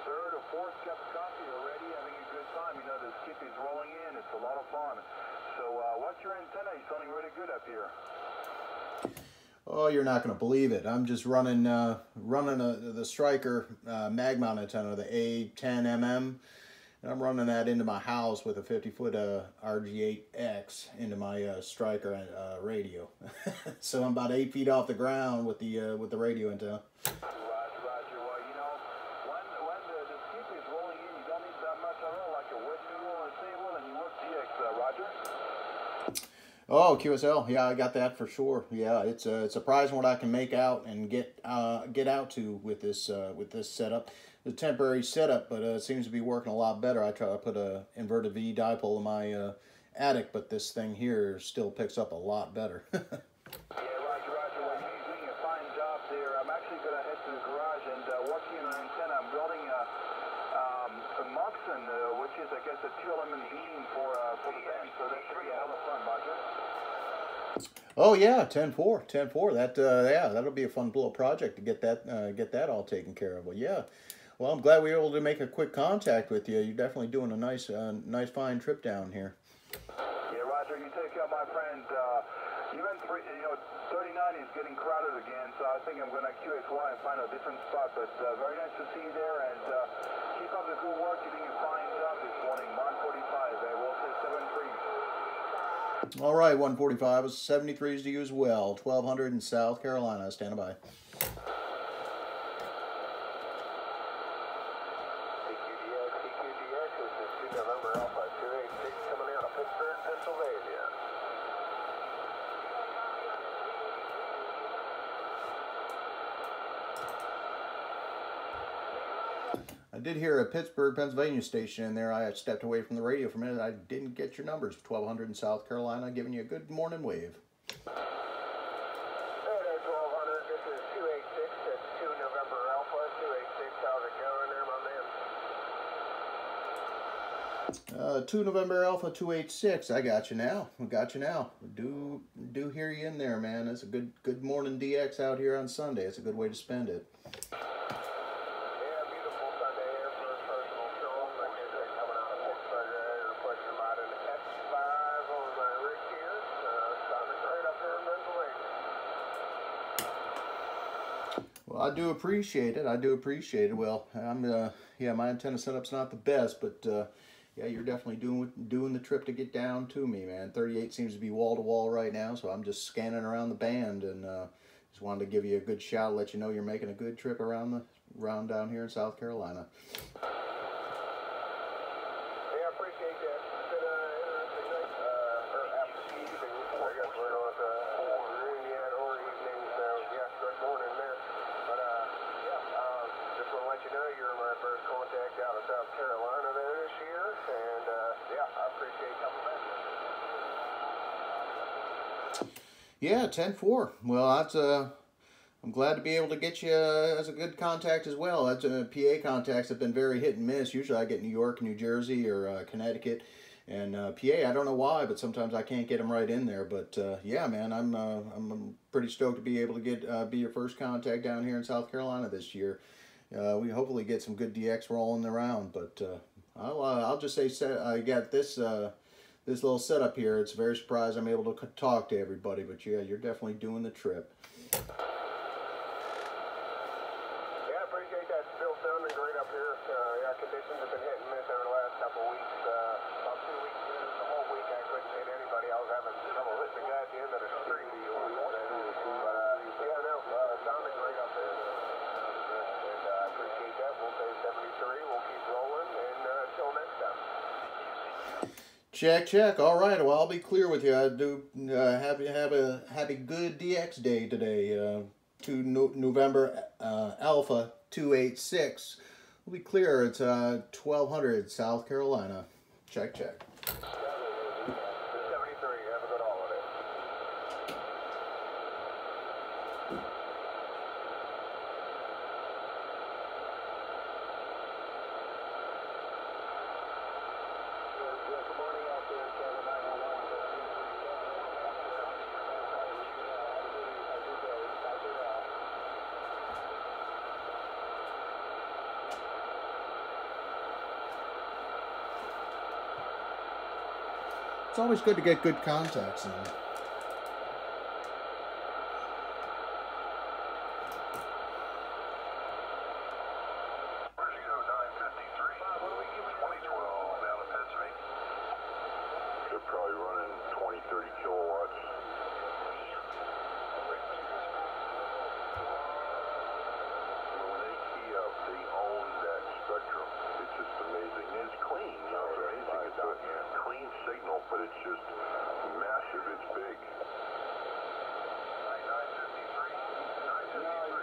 third or fourth cup of coffee already, having a good time. You know, the skip is rolling in. It's a lot of fun. So, what's your antenna? You're sounding really good up here. Oh, you're not going to believe it. I'm just running the Stryker mag mount antenna, the A10mm, and I'm running that into my house with a 50-foot RG8X into my Stryker radio. So I'm about 8 feet off the ground with the radio antenna. Roger. Well, you know, when the skip is rolling in, you don't need that much at all, like a wet noodle or a table, and you work DX, Roger. Oh, QSL, yeah, I got that for sure. Yeah, it's surprising what I can make out and get out to with this setup. The temporary setup, but it seems to be working a lot better. I try to put a inverted V dipole in my attic, but this thing here still picks up a lot better. Yeah, Roger. Well, you're doing a fine job there. I'm actually going to head to the garage and working on an antenna. I'm building a Moxon, which is, I guess, a 2-element beam for the band. So that should be a hell of fun, Roger. Oh yeah, 10-4. That yeah, that'll be a fun little project to get that all taken care of. Well, yeah. Well, I'm glad we were able to make a quick contact with you. You're definitely doing a nice fine trip down here. Yeah, Roger, you take care, my friend. Even 39 is getting crowded again, so I think I'm going to QXY and find a different spot. But very nice to see you there, and keep up the good work. You're doing a fine job this morning. 145. We'll say 7-3. All right, 145 is 73s to you as well. 1200 in South Carolina. Stand by. CQDX, this is 2 November Alpha 286 coming out of Pittsburgh, Pennsylvania. I did hear a Pittsburgh, Pennsylvania station in there. I stepped away from the radio for a minute. I didn't get your numbers. 1200 in South Carolina, giving you a good morning wave. Hey there, 1200. This is 286. That's 2 November Alpha 286. How's it going there, my man? 2 November Alpha 286. I got you now. I got you now. Do hear you in there, man. It's a good morning DX out here on Sunday. It's a good way to spend it. Well, I do appreciate it. I do appreciate it. Well, yeah, my antenna setup's not the best, but yeah, you're definitely doing the trip to get down to me, man. 38 seems to be wall to wall right now, so I'm just scanning around the band and just wanted to give you a good shout, let you know you're making a good trip around down here in South Carolina. Yeah, I appreciate that. It's been an interesting night after the evening. I guess we're on noon yet or evening, so yeah, good morning there. But just want to let you know you're my first contact out of South Carolina there this year, and yeah, I appreciate coming back. Yeah, 10-4. Well, that's I'm glad to be able to get you as a good contact as well. That's PA contacts have been very hit and miss. Usually I get New York, New Jersey, or Connecticut, and PA. I don't know why, but sometimes I can't get them right in there. But yeah, man, I'm pretty stoked to be able to get be your first contact down here in South Carolina this year. We hopefully get some good DX rolling around. But I'll just say I got this. This little setup here, it's very surprised I'm able to talk to everybody, but yeah, you're definitely doing the trip. Yeah, I appreciate that. Still sounding great up here. Yeah, conditions have been hit and miss over the last couple of weeks. About 2 weeks ago, the whole week I couldn't hit anybody. I was having trouble hitting the guy at the end of the street. But yeah, no, sounding great up there. And I appreciate that. We'll say 73. We'll keep rolling, and until next time. Check. All right. Well, I'll be clear with you. I do have a good DX day today. 2 November Alpha 286. We'll be clear. It's 1200 South Carolina. Check. 73. Have a good holiday. Good morning out there, Kevin. It's always good to get good contacts in. They're probably running 20, 30 kilowatts. When they key up, they own that spectrum. It's just amazing. And it's clean, you know, so anything is a clean signal, but it's just massive. It's big. 953,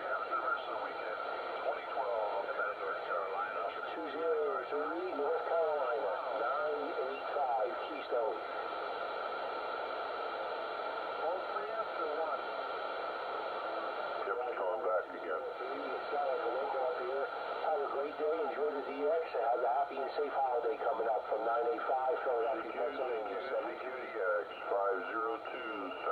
have a good rest of the weekend. 2012, North Carolina. 203, North Carolina, 985, Keystone. All three after one. Kept coming back again. Have a great day. Enjoy the DX. Have a happy and safe holiday coming up from 985 Philadelphia, Pennsylvania. CQDX 502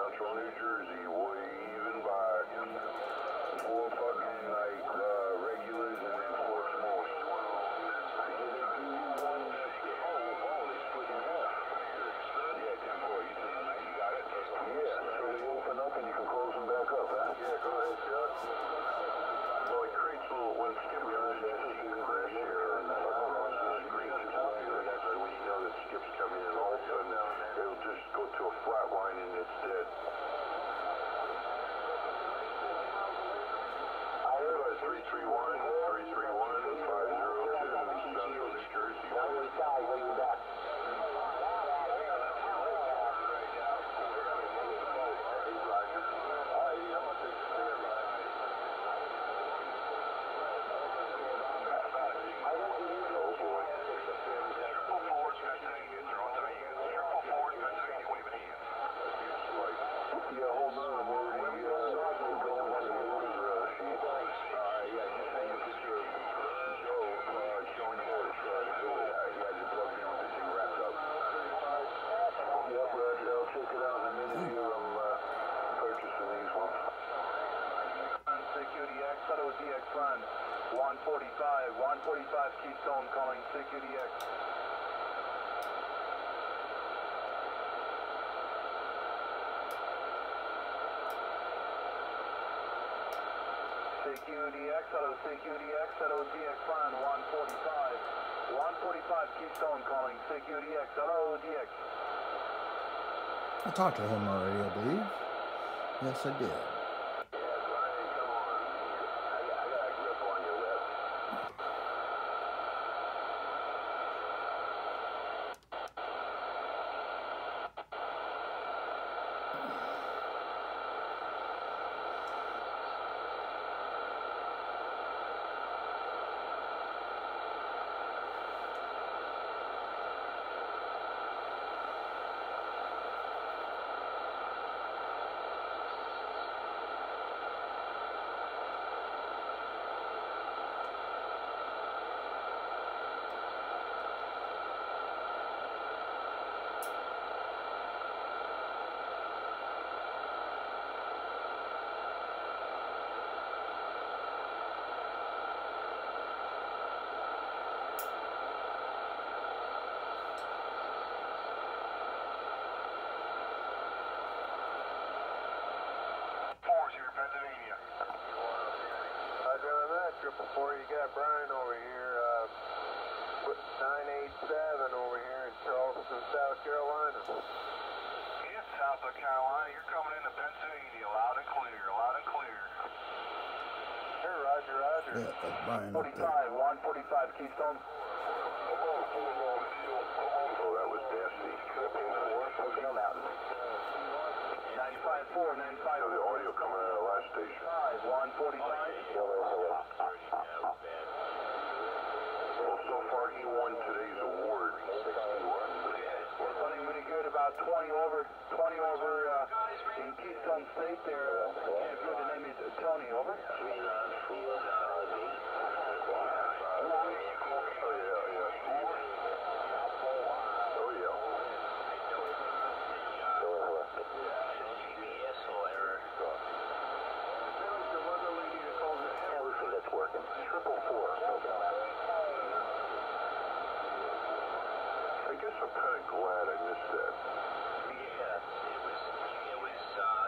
145 Keystone calling CQDX. CQDX, hello CQDX, hello DX line 145. 145 Keystone calling CQDX, hello DX. I talked to him already, I believe. Yes, I did. Before you got Brian over here, put 987 over here in Charleston, South Carolina. Yes, South Carolina, you're coming into Pennsylvania, loud and clear, loud and clear. Hey, Roger, Roger. Yeah, that's Brian. 45, 145 Keystone. Oh, that was nasty. 95.4, 95. So the audio coming out of the last station. 145. Well, so far he won today's award. We're running really good, about 20 over in Keystone State there. Yeah, good, the name is Tony, over. Oh, yeah. That's working. 444. I guess I'm kind of glad I missed that. Yeah,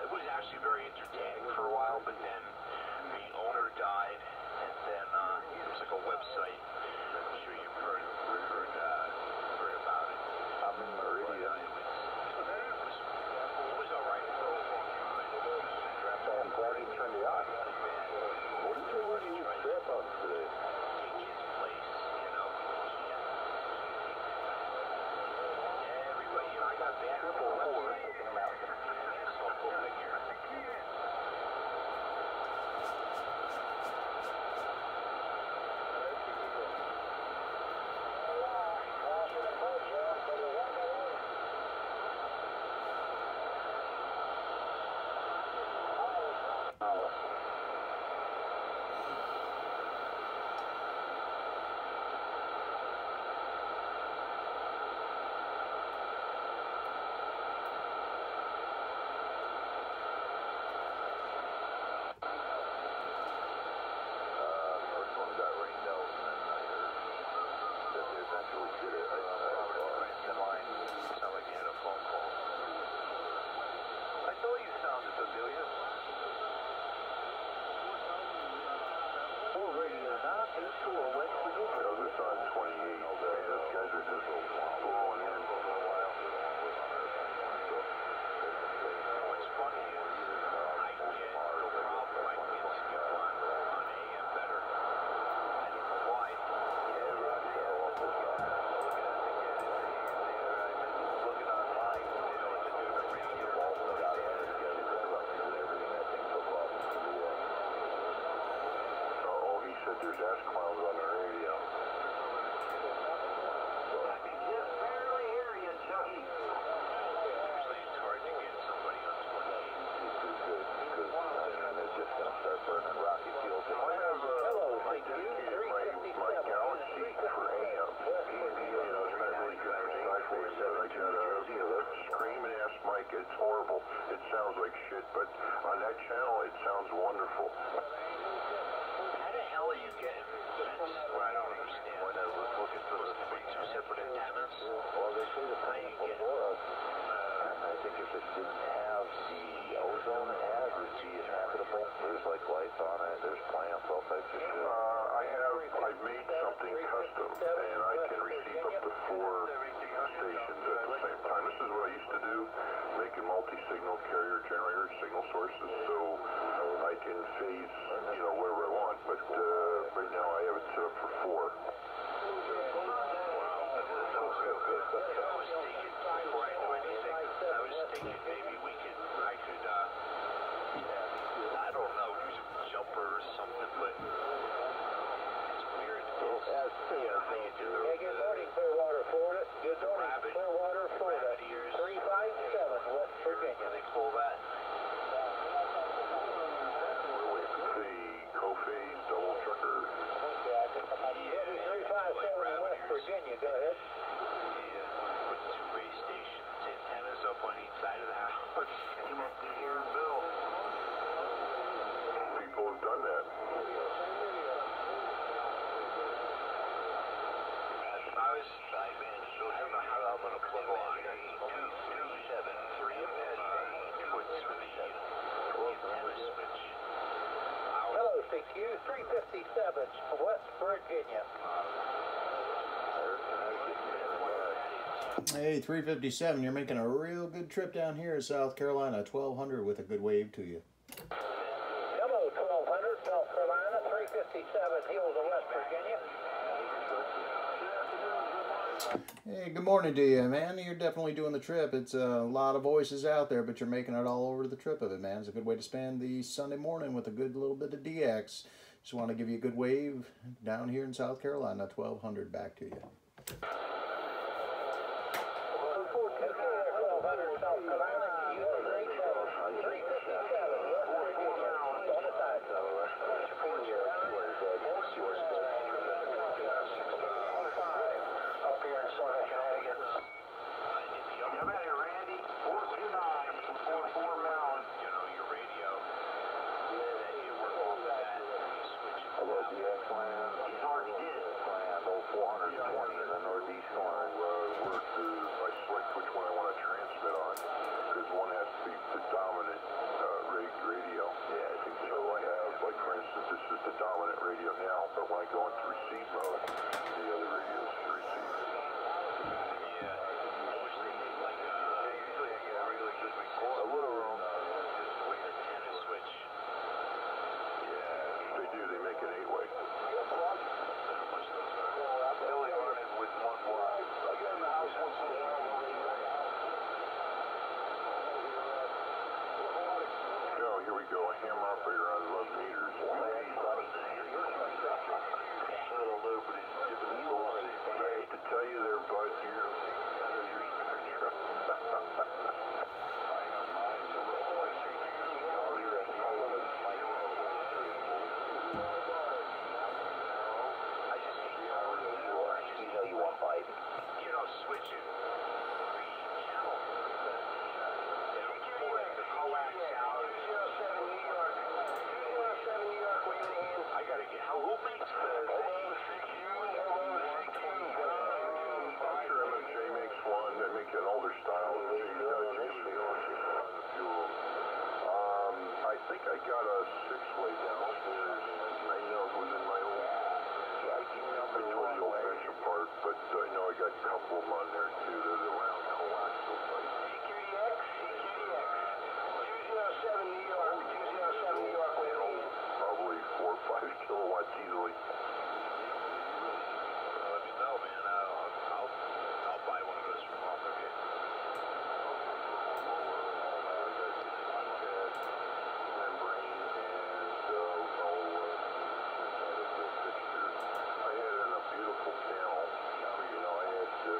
it was actually very entertaining for a while, but then the owner died, and then it was like a website. I'm sure you've heard about it. I'm in Meridian. It was all right for a long time. I'm glad he turned it on. What did you want to use Starbucks today? His place, you know, everybody, I got banned for the website. So go figure. It's horrible. It sounds like shit, but on that channel, it sounds wonderful. How the hell are you getting what I don't understand. Looking for those two separate antennas. Well, they say the plane before us. I think if it didn't have the ozone it has, it would be inhabitable. There's like lights on it, there's plants, all types of shit. I've made something custom, and I can receive up to 4 stations at the same time. This is what I used to do, making multi-signal carrier generator signal sources, so I can phase, wherever I want, but right now I have it set up for 4. Maybe I could, I don't know, use a jumper or something, but it's weird. How you do Good morning, Clearwater, Florida. Good morning, Clearwater, Florida. 357, West Virginia. They pull that. The co-phase double trucker. 357, West Virginia, go ahead. With 2 base stations, antennas up on each side of the house. Came up to here and built. People have done that. I don't know how I'm going to plug on 273 inputs for the antenna switch. Hello, CQ 357, West Virginia. Hey, 357, you're making a real good trip down here in South Carolina, 1200 with a good wave to you. Hello, 1200, South Carolina, 357, Hills of West Virginia. Hey, good morning to you, man. You're definitely doing the trip. It's a lot of voices out there, but you're making it all over the trip of it, man. It's a good way to spend the Sunday morning with a good little bit of DX. Just want to give you a good wave down here in South Carolina, 1200 back to you. 1200, South Carolina,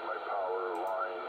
My power line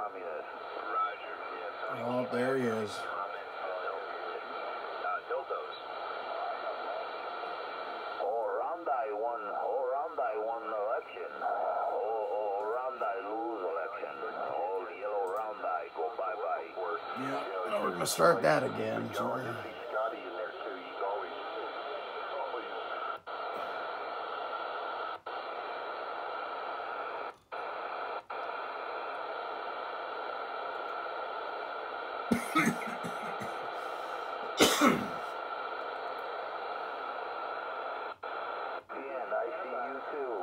communist. Roger. Yes. Oh, there he is. Dildos. Rondai won election. Rondai lose election. All the yellow Rondai go bye-bye. Yeah, we're gonna start that again. Sorry. Scotty in there too. He's always And I see you too.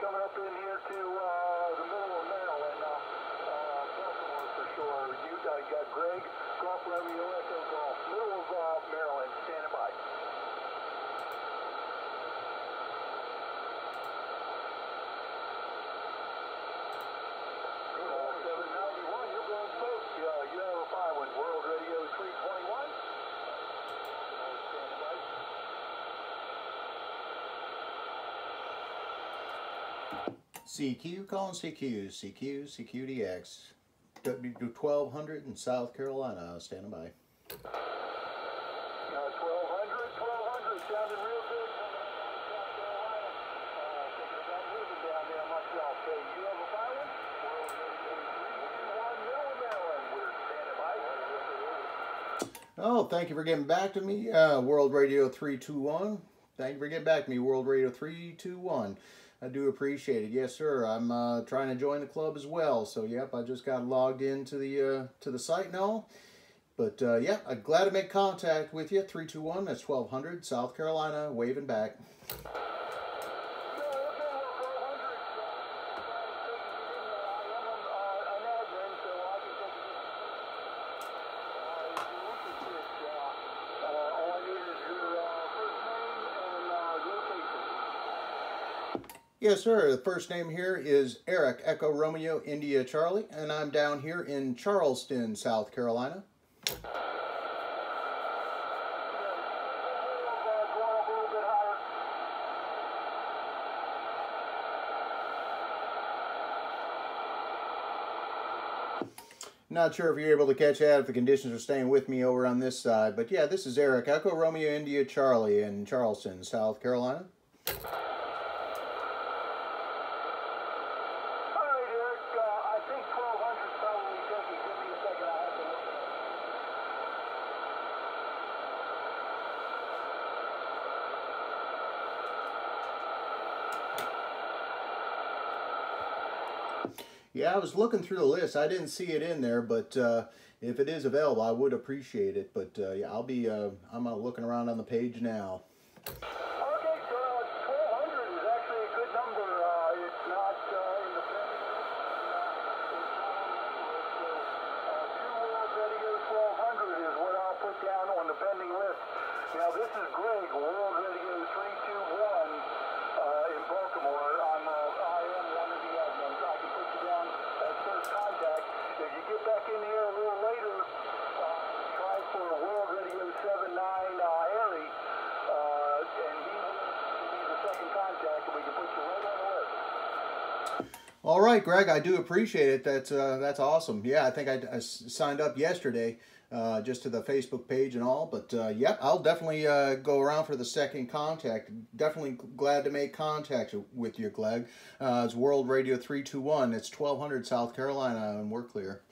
Coming up in here to the middle of Maryland, Baltimore for sure. You got Greg, Golf Romeo, Echo Golf, middle of Maryland, standing by. Call 791, you're going spoke. You have a 5-1, World Radio 321. Standing by. CQ, calling CQ, CQDX. W1200 in South Carolina, standing by. 1200, sounding real good. South Carolina. Thinking about moving down there myself. So you have a 5-1? World Radio 321, middle of Maryland. We're standing by. Oh, thank you for getting back to me, World Radio 321. Thank you for getting back to me, World Radio 321. I do appreciate it. Yes, sir. I'm trying to join the club as well. So, yep, I just got logged into the site and all. But, yeah, I'm glad to make contact with you. 321, that's 1200, South Carolina, waving back. Yes, sir. The first name here is Eric, Echo Romeo, India Charlie, and I'm down here in Charleston, South Carolina. Not sure if you're able to catch that, if the conditions are staying with me over on this side, but yeah, this is Eric, Echo Romeo, India Charlie in Charleston, South Carolina. Yeah, I was looking through the list. I didn't see it in there, but if it is available, I would appreciate it. But yeah, I'm looking around on the page now. Okay, so 1200 is actually a good number. It's not in the pending list. Two World Radio 1200 is what I'll put down on the pending list. Now, this is Greg, World Radio 321 in Baltimore. I am one of the admins. I can put you down as first contact. If you get back in here a little later, try for World Radio 79 Harry, and he will be the second contact, and we can put you right on the list. All right, Greg, I do appreciate it. That's awesome. Yeah, I think I signed up yesterday just to the Facebook page and all. But yep, I'll definitely go around for the second contact. Definitely glad to make contact with you, Greg. It's World Radio 321. It's 1200 South Carolina, and we're clear.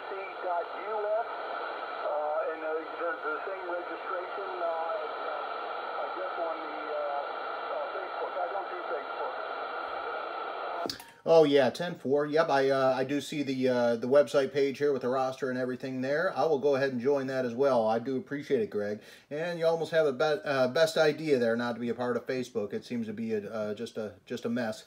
TWRC.us, and there's the same registration Oh yeah, 10-4. Yep, I do see the website page here with the roster and everything there. I will go ahead and join that as well. I do appreciate it, Greg. And you almost have a best idea there not to be a part of Facebook. It seems to be just a mess.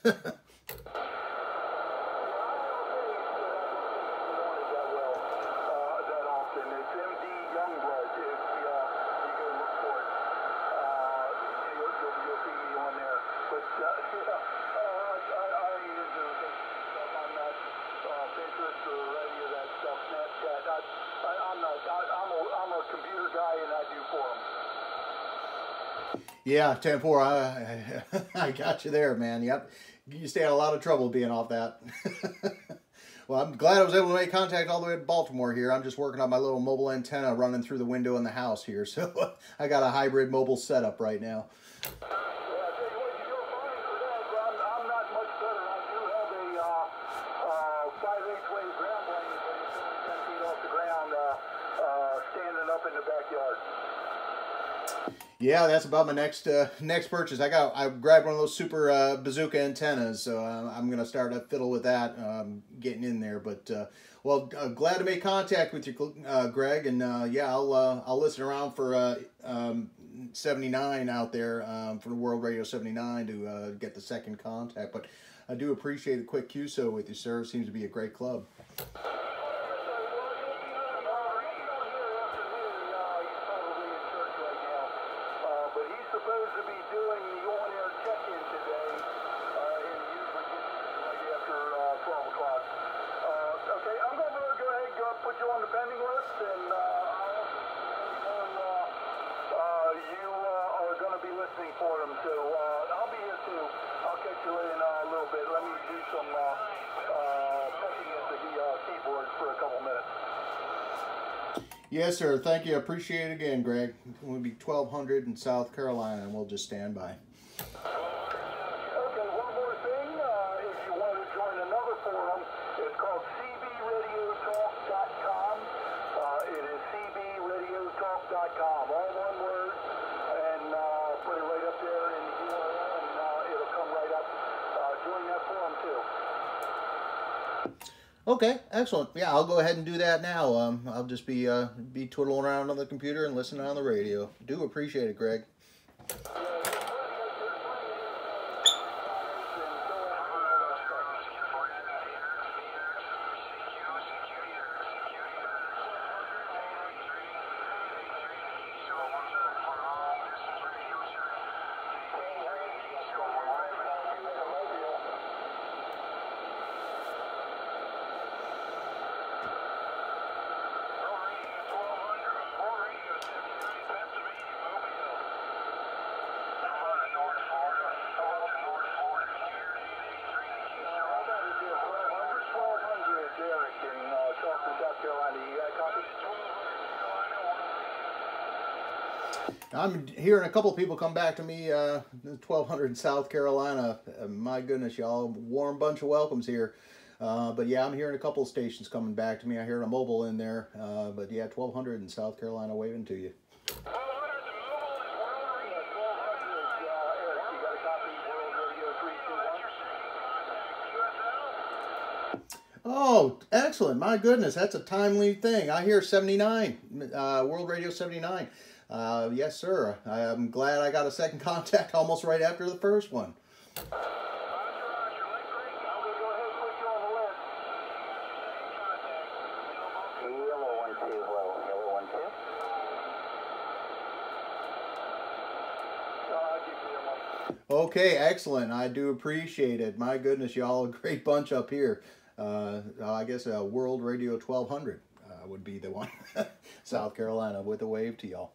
I'm a computer guy and I do forums. Yeah, 10-4. I got you there, man. Yep. You stay in a lot of trouble being off that. Well, I'm glad I was able to make contact all the way to Baltimore here. I'm just working on my little mobile antenna running through the window in the house here. So I got a hybrid mobile setup right now. Yeah, that's about my next purchase. I grabbed one of those super bazooka antennas, so I'm gonna start to fiddle with that, getting in there. But glad to make contact with you, Greg, and yeah, I'll listen around for 79 out there for the World Radio 79 to get the second contact. But I do appreciate a quick QSO with you, sir. It seems to be a great club. Supposed to be doing the on-air check-in today, and usually right after 12 o'clock. Okay, I'm going to go ahead and put you on the pending list, and you are going to be listening for them, so I'll be here too. I'll catch you in a little bit. Let me do some checking at the keyboard for a couple minutes. Yes, sir. Thank you. I appreciate it again, Greg. We'll be 1200 in South Carolina, and we'll just stand by. Okay, one more thing. If you want to join another forum, it's called cbradiotalk.com. It is cbradiotalk.com, all one word, and put it right up there in the URL, and it'll come right up. Join that forum, too. Okay, excellent. Yeah, I'll go ahead and do that now. I'll just be twiddling around on the computer and listening on the radio. Do appreciate it, Greg. I'm hearing a couple of people come back to me, 1200 South Carolina. My goodness, y'all, warm bunch of welcomes here. But yeah, I'm hearing a couple of stations coming back to me. I hear a mobile in there. But yeah, 1200 in South Carolina waving to you. Oh, excellent. My goodness, that's a timely thing. I hear 79, World Radio 79. Yes, sir. I'm glad I got a second contact almost right after the first one. Okay, excellent. I do appreciate it. My goodness, y'all, a great bunch up here. I guess World Radio 1200 would be the one. South Carolina with a wave to y'all.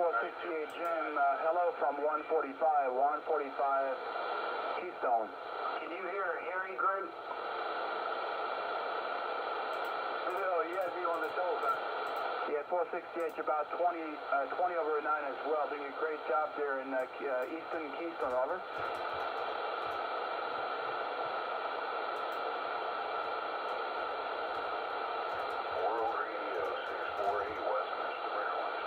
468 Jim, hello from 145, 145 Keystone. Can you hear Harry Greg? No, you have me on the telephone. Yeah, 468, about 20 over 9 as well. Doing a great job there in Eastern Keystone, over. World Radio 648 Westminster, Maryland.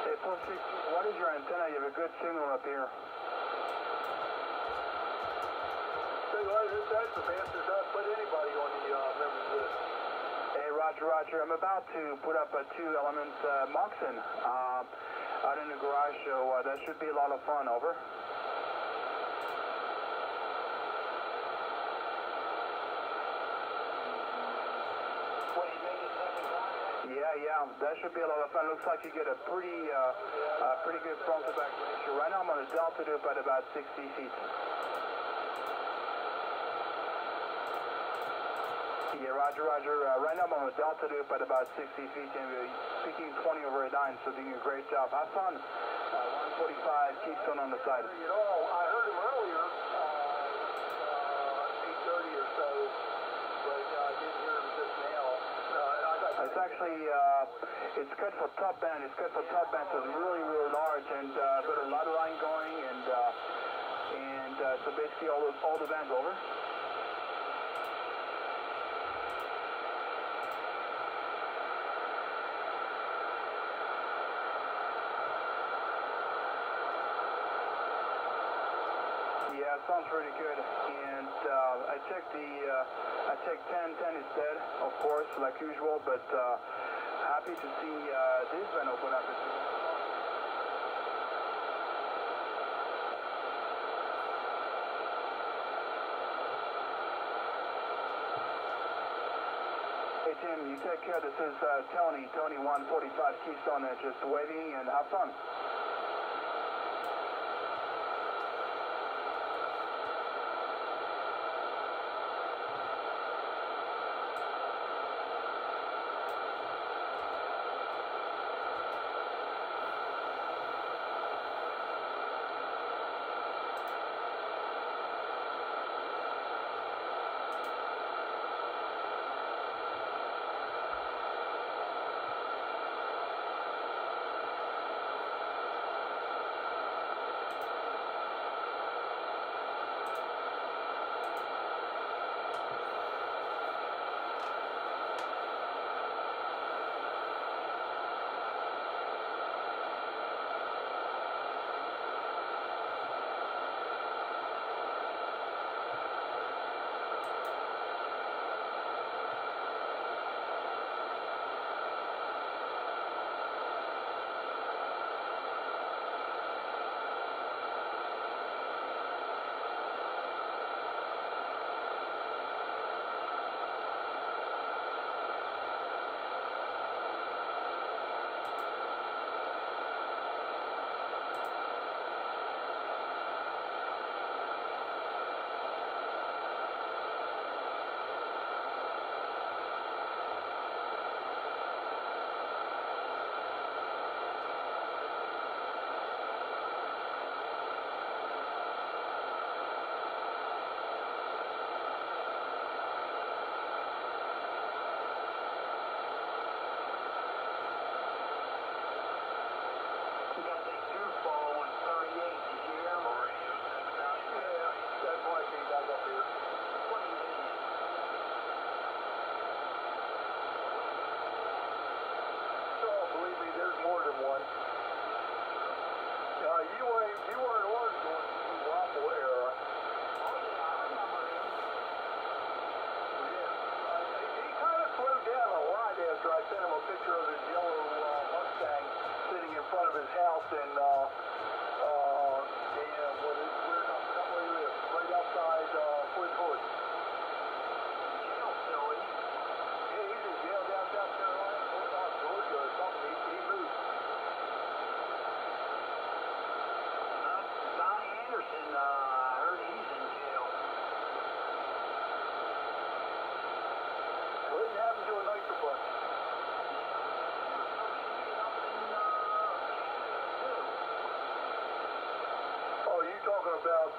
Hey, 460, what is your antenna? You have a good signal up here. That's the fastest I've put anybody on the members list. Hey, Roger, Roger. I'm about to put up a 2-element Moxon out in the garage, so that should be a lot of fun, over. Yeah, that should be a lot of fun. Looks like you get a pretty good front to back ratio. Right now I'm on a delta loop at about 60 feet. Yeah, Roger, Roger. Right now I'm on a delta loop at about 60 feet and we're speaking 20 over 9, so doing a great job. Have fun. 145 Keystone on the side. You know, I heard him earlier, 8:30 or so, but I didn't hear him just now. It's actually, it's cut for top band. It's cut for top band, so it's really, really large, and got a lot of line going, and so basically all the bands over. Yeah, it sounds pretty good, and I checked 10 instead, of course, like usual, but happy to see this band open up. Hey Tim, you take care. This is Tony 145 Keystone, just waving, and have fun. about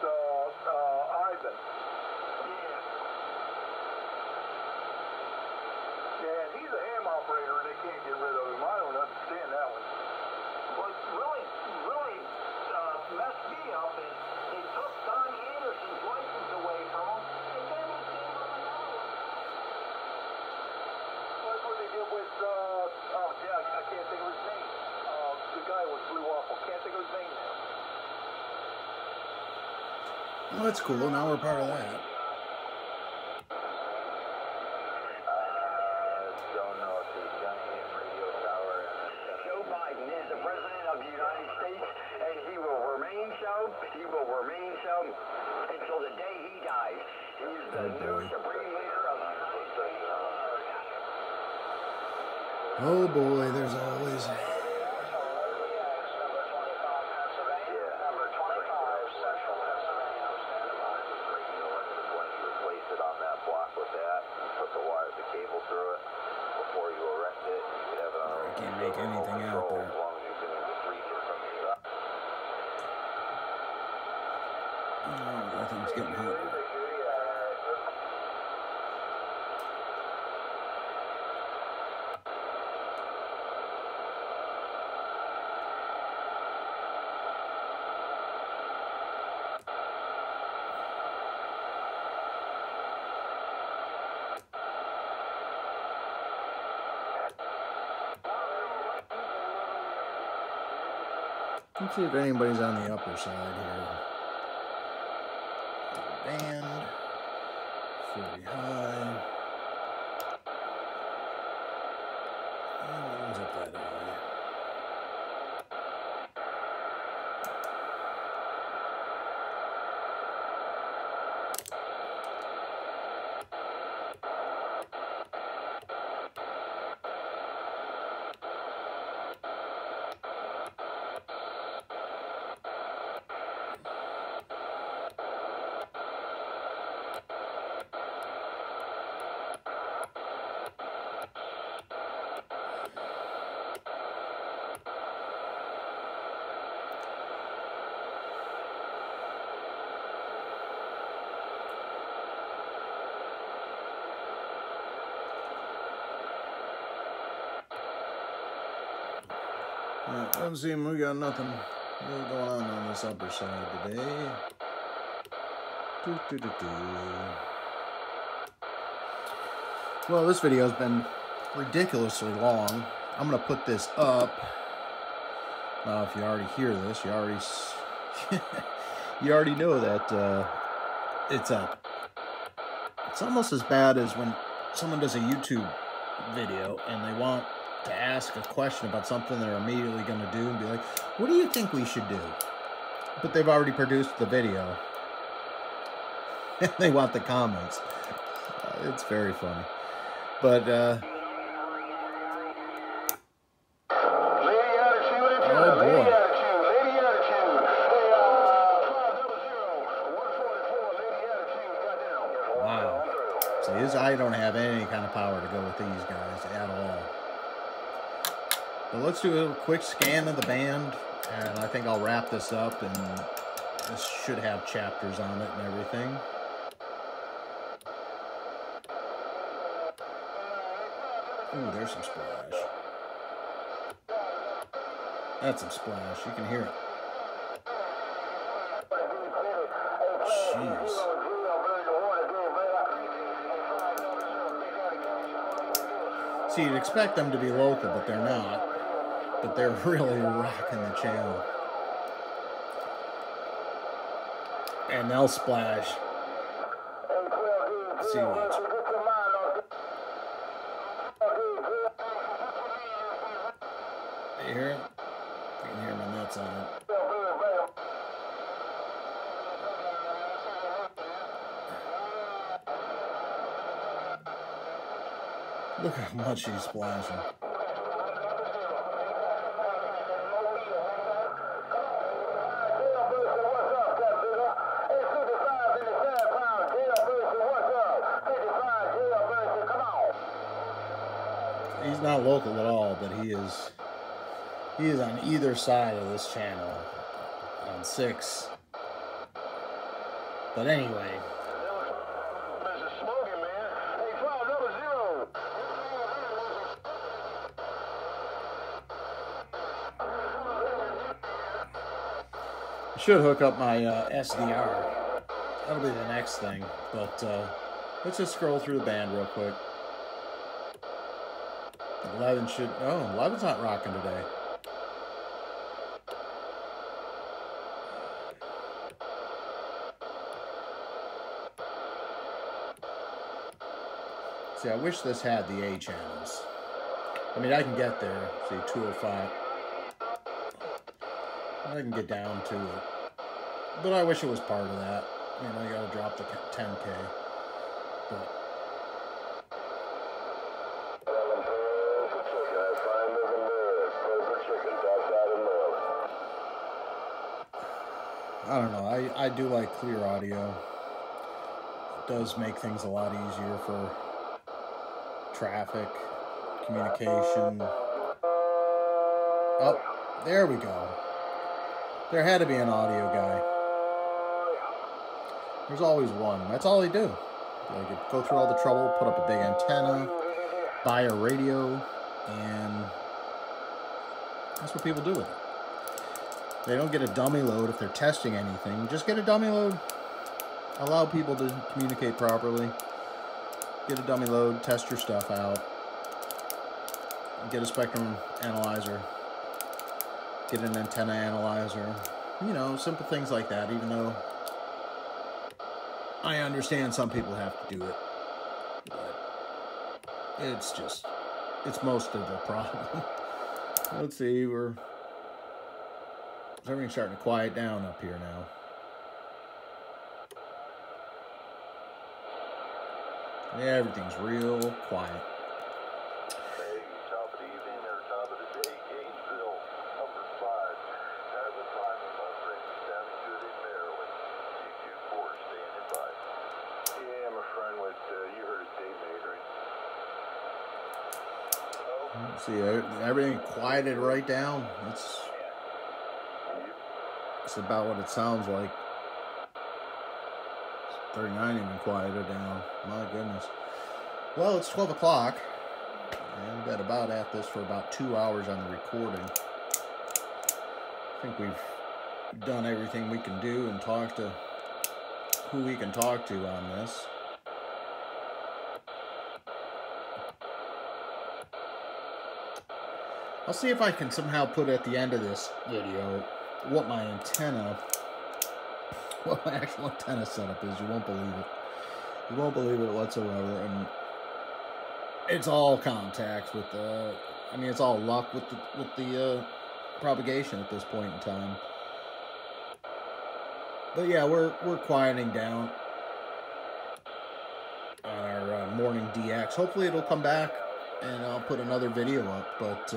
Ivan. Yeah, he's a ham operator and they can't get rid of him. I don't understand that one. What really messed me up is they took Don Anderson's license away from him, and then they gave him another one. Like what they did with, I can't think of his name. The guy was blew off. I can't think of his name now. Well, that's cool. Now we're part of that. Don't know if he's got any radio tower. Joe Biden is the president of the United States, and he will remain so. He will remain so until the day he dies. He's the new supreme leader of the United States. Oh boy, there's always. Can't make anything out there. Oh, I think it's getting hot. Let's see if anybody's on the upper side here. Band. 40 high. No one's up that high. Let's see, we got nothing really going on this upper side today. Well, this video has been ridiculously long. I'm going to put this up. Now, if you already hear this, you already you already know that it's up. It's almost as bad as when someone does a YouTube video and they want to ask a question about something they're immediately going to do and be like, what do you think we should do? But they've already produced the video. And they want the comments. It's very funny. But, oh boy. Wow. See, I don't have any kind of power to go with these guys at all. But let's do a quick scan of the band, and I think I'll wrap this up, and this should have chapters on it and everything. Ooh, there's some splash. That's some splash. You can hear it. Jeez. See, you'd expect them to be local, but they're not. But they're really rocking the channel. And they'll splash. See what? You hear it? You can hear my nuts on it. Look how much he's splashing. He's not local at all, but he is on either side of this channel on 6 But anyway. This is smoking, man. Hey, 1200. I should hook up my SDR. That'll be the next thing. But let's just scroll through the band real quick. 11 should... Oh, 11's not rocking today. See, I wish this had the A channels. I mean, I can get there. See, 205. I can get down to it. But I wish it was part of that. You know, you gotta drop the 10K. But... I don't know. I do like clear audio. It does make things a lot easier for traffic, communication. Oh, there we go. There had to be an audio guy. There's always one. That's all they do. They go through all the trouble, put up a big antenna, buy a radio, and that's what people do with it. They don't get a dummy load if they're testing anything. Just get a dummy load. Allow people to communicate properly. Get a dummy load, test your stuff out. Get a spectrum analyzer. Get an antenna analyzer. You know, simple things like that, even though I understand some people have to do it. But it's just, it's most of the problem. Let's see, everything's starting to quiet down up here now. Yeah, everything's real quiet. Hey, top of the evening or top of the day, Gainesville, number 5. Has a time of my friend sounding good in Maryland. 224 standing by. Yeah, my friend with, you heard his date made, right? Let's see, everything quieted right down. It's about what it sounds like. 39 even quieted down. My goodness. Well, it's 12 o'clock. And we've been about at this for about 2 hours on the recording. I think we've done everything we can do and talked to who we can talk to on this. I'll see if I can somehow put at the end of this video what my actual antenna setup is. You won't believe it. You won't believe it whatsoever. And it's all contacts with the, I mean, it's all luck with the propagation at this point in time. But yeah, we're quieting down on our morning DX. Hopefully it'll come back and I'll put another video up. But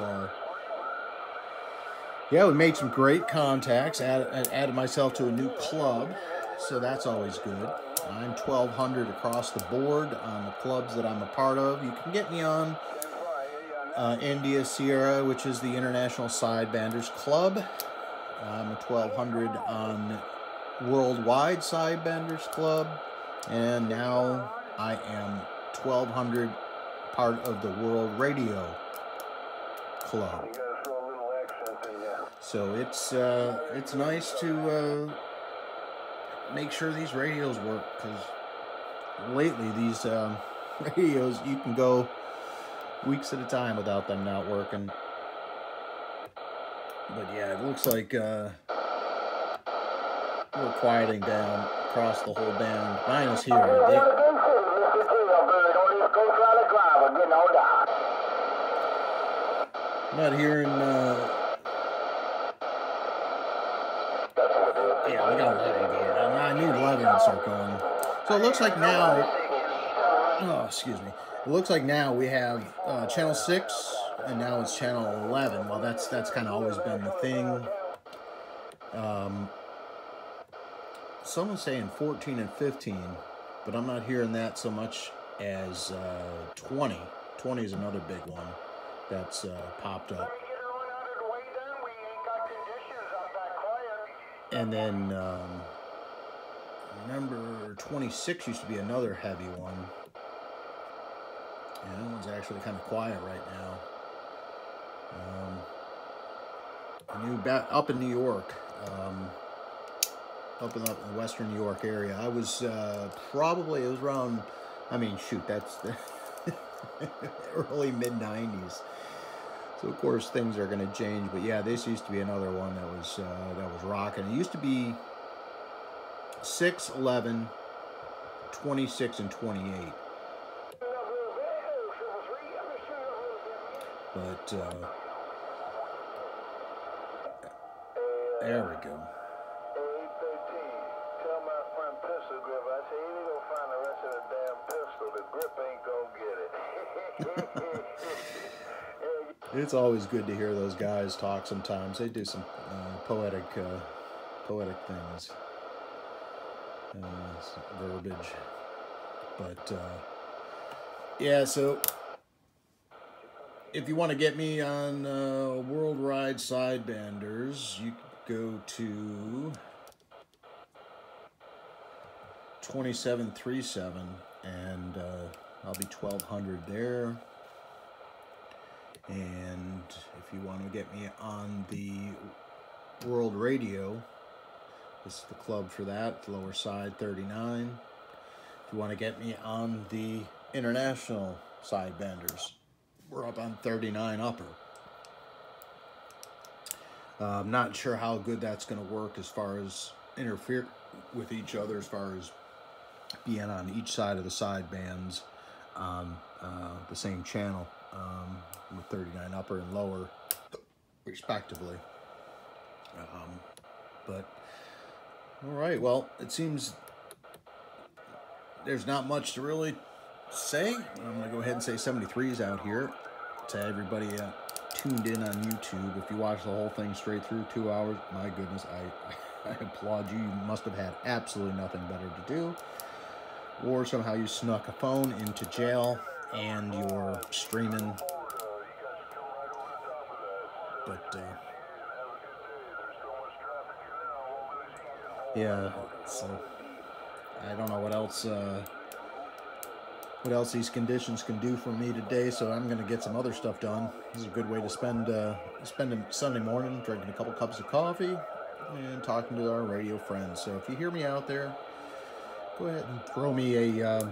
yeah, we made some great contacts. Added myself to a new club, so that's always good. I'm 1200 across the board on the clubs that I'm a part of. You can get me on India Sierra, which is the International Sidebanders Club. I'm a 1200 on World Wide Sidebanders Club, and now I am 1200 part of the World Radio Club. So it's nice to make sure these radios work, because lately these radios, you can go weeks at a time without them not working. But yeah, it looks like we're quieting down across the whole band. Minus here. I'm not hearing. Yeah, we got 11 going. I need 11 to start going. So it looks like now. Oh, excuse me. It looks like now we have channel 6, and now it's channel 11. Well, that's kind of always been the thing. Someone's saying 14 and 15, but I'm not hearing that so much as 20. 20 is another big one that's popped up. And then number or 26 used to be another heavy one. Yeah, that one's actually kind of quiet right now. I knew up in New York, up in the western New York area, I was probably, it was around, I mean, shoot, that's the early mid-90s. So of course things are going to change, but yeah, this used to be another one that was rocking. It used to be 6, 11, 26, and 28. But there we go. Tell my friend Pistol Grip, I say he ain't gonna find the rest of the damn pistol. The grip ain't gonna get it. It's always good to hear those guys talk sometimes. They do some poetic things, verbiage. But yeah, so if you want to get me on World Wide Sidebanders, you go to 2737, and I'll be 1200 there. And if you want to get me on the World Radio, this is the club for that, lower side 39. If you want to get me on the International Sidebanders, we're up on 39 upper. I'm not sure how good that's going to work as far as interfere with each other, as far as being on each side of the sidebands on the same channel. With 39 upper and lower, respectively. But, all right, well, it seems there's not much to really say. I'm going to go ahead and say 73's out here to everybody tuned in on YouTube. If you watch the whole thing straight through, 2 hours, my goodness, I applaud you. You must have had absolutely nothing better to do. Or somehow you snuck a phone into jail and you're streaming. But yeah, so I don't know what else these conditions can do for me today. So I'm gonna get some other stuff done. This is a good way to spend a Sunday morning, drinking a couple cups of coffee and talking to our radio friends. So if you hear me out there, go ahead and throw me a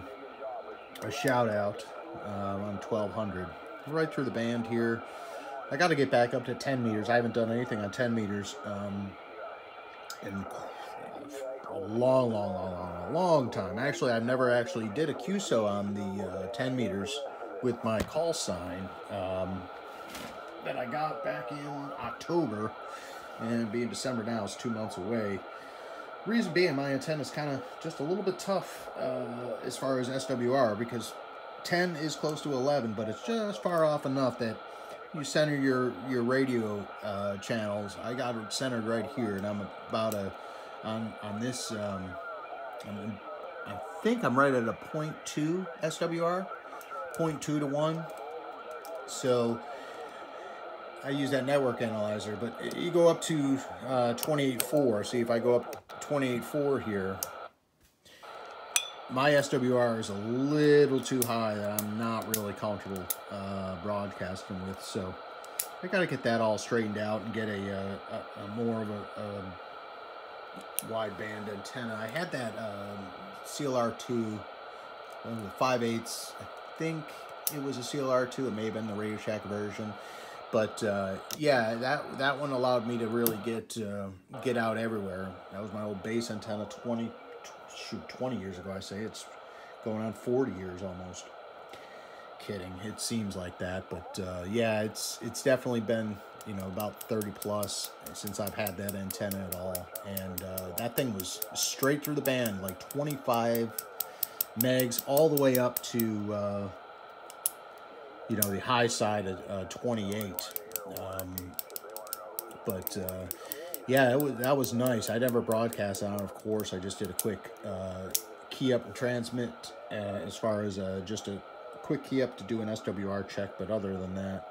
shout out on 1200. Right through the band here. I got to get back up to 10 meters. I haven't done anything on 10 meters in a long time. Actually, I've never actually did a QSO on the 10 meters with my call sign that I got back in October, and being December now, it's 2 months away. Reason being, my antenna is kind of just a little bit tough as far as SWR, because 10 is close to 11, but it's just far off enough that you center your radio channels. I got it centered right here, and I'm about on this. I think I'm right at a 0.2 SWR, 0.2 to 1. So I use that network analyzer, but you go up to 28.4. See, if I go up 28.4 here, my SWR is a little too high that I'm not really comfortable broadcasting with. So I got to get that all straightened out and get a more of a wideband antenna. I had that CLR2, one of the 5/8. I think it was a CLR2. It may have been the Radio Shack version. But yeah, that one allowed me to really get out everywhere. That was my old base antenna 20 years ago. I say it's going on 40 years almost. Kidding, it seems like that, but yeah, it's definitely been, you know, about 30 plus since I've had that antenna at all, and that thing was straight through the band, like 25 megs all the way up to you know, the high side of 28. But yeah, that was nice. I never broadcast on it, of course. I just did a quick key up and transmit as far as just a quick key up to do an SWR check. But other than that,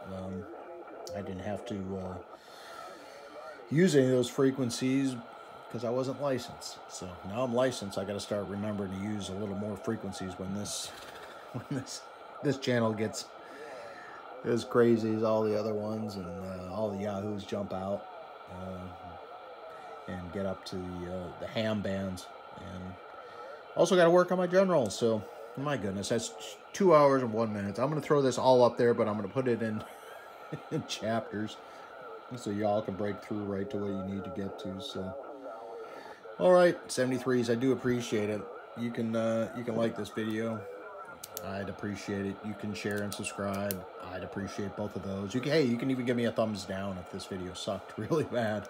I didn't have to use any of those frequencies. because I wasn't licensed. So now I'm licensed. I got to start remembering to use a little more frequencies when this channel gets as crazy as all the other ones, and all the Yahoos jump out and get up to the ham bands. And also got to work on my generals. So my goodness, that's 2 hours and 1 minute. I'm going to throw this all up there, but I'm going to put it in chapters so y'all can break through right to where you need to get to. So all right, 73s, I do appreciate it. You can like this video. I'd appreciate it. You can share and subscribe. I'd appreciate both of those. Hey, you can even give me a thumbs down if this video sucked really bad.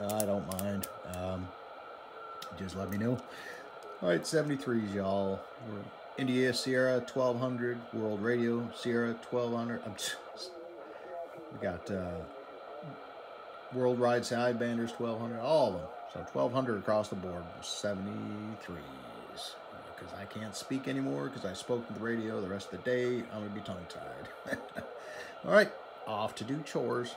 I don't mind. Just let me know. All right, 73s, y'all. We're India Sierra 1200, World Radio Sierra 1200. We got World Wide Sidebanders 1200, all of them. So 1200 across the board, 73s. Because I can't speak anymore because I spoke to the radio the rest of the day. I'm going to be tongue-tied. All right, off to do chores.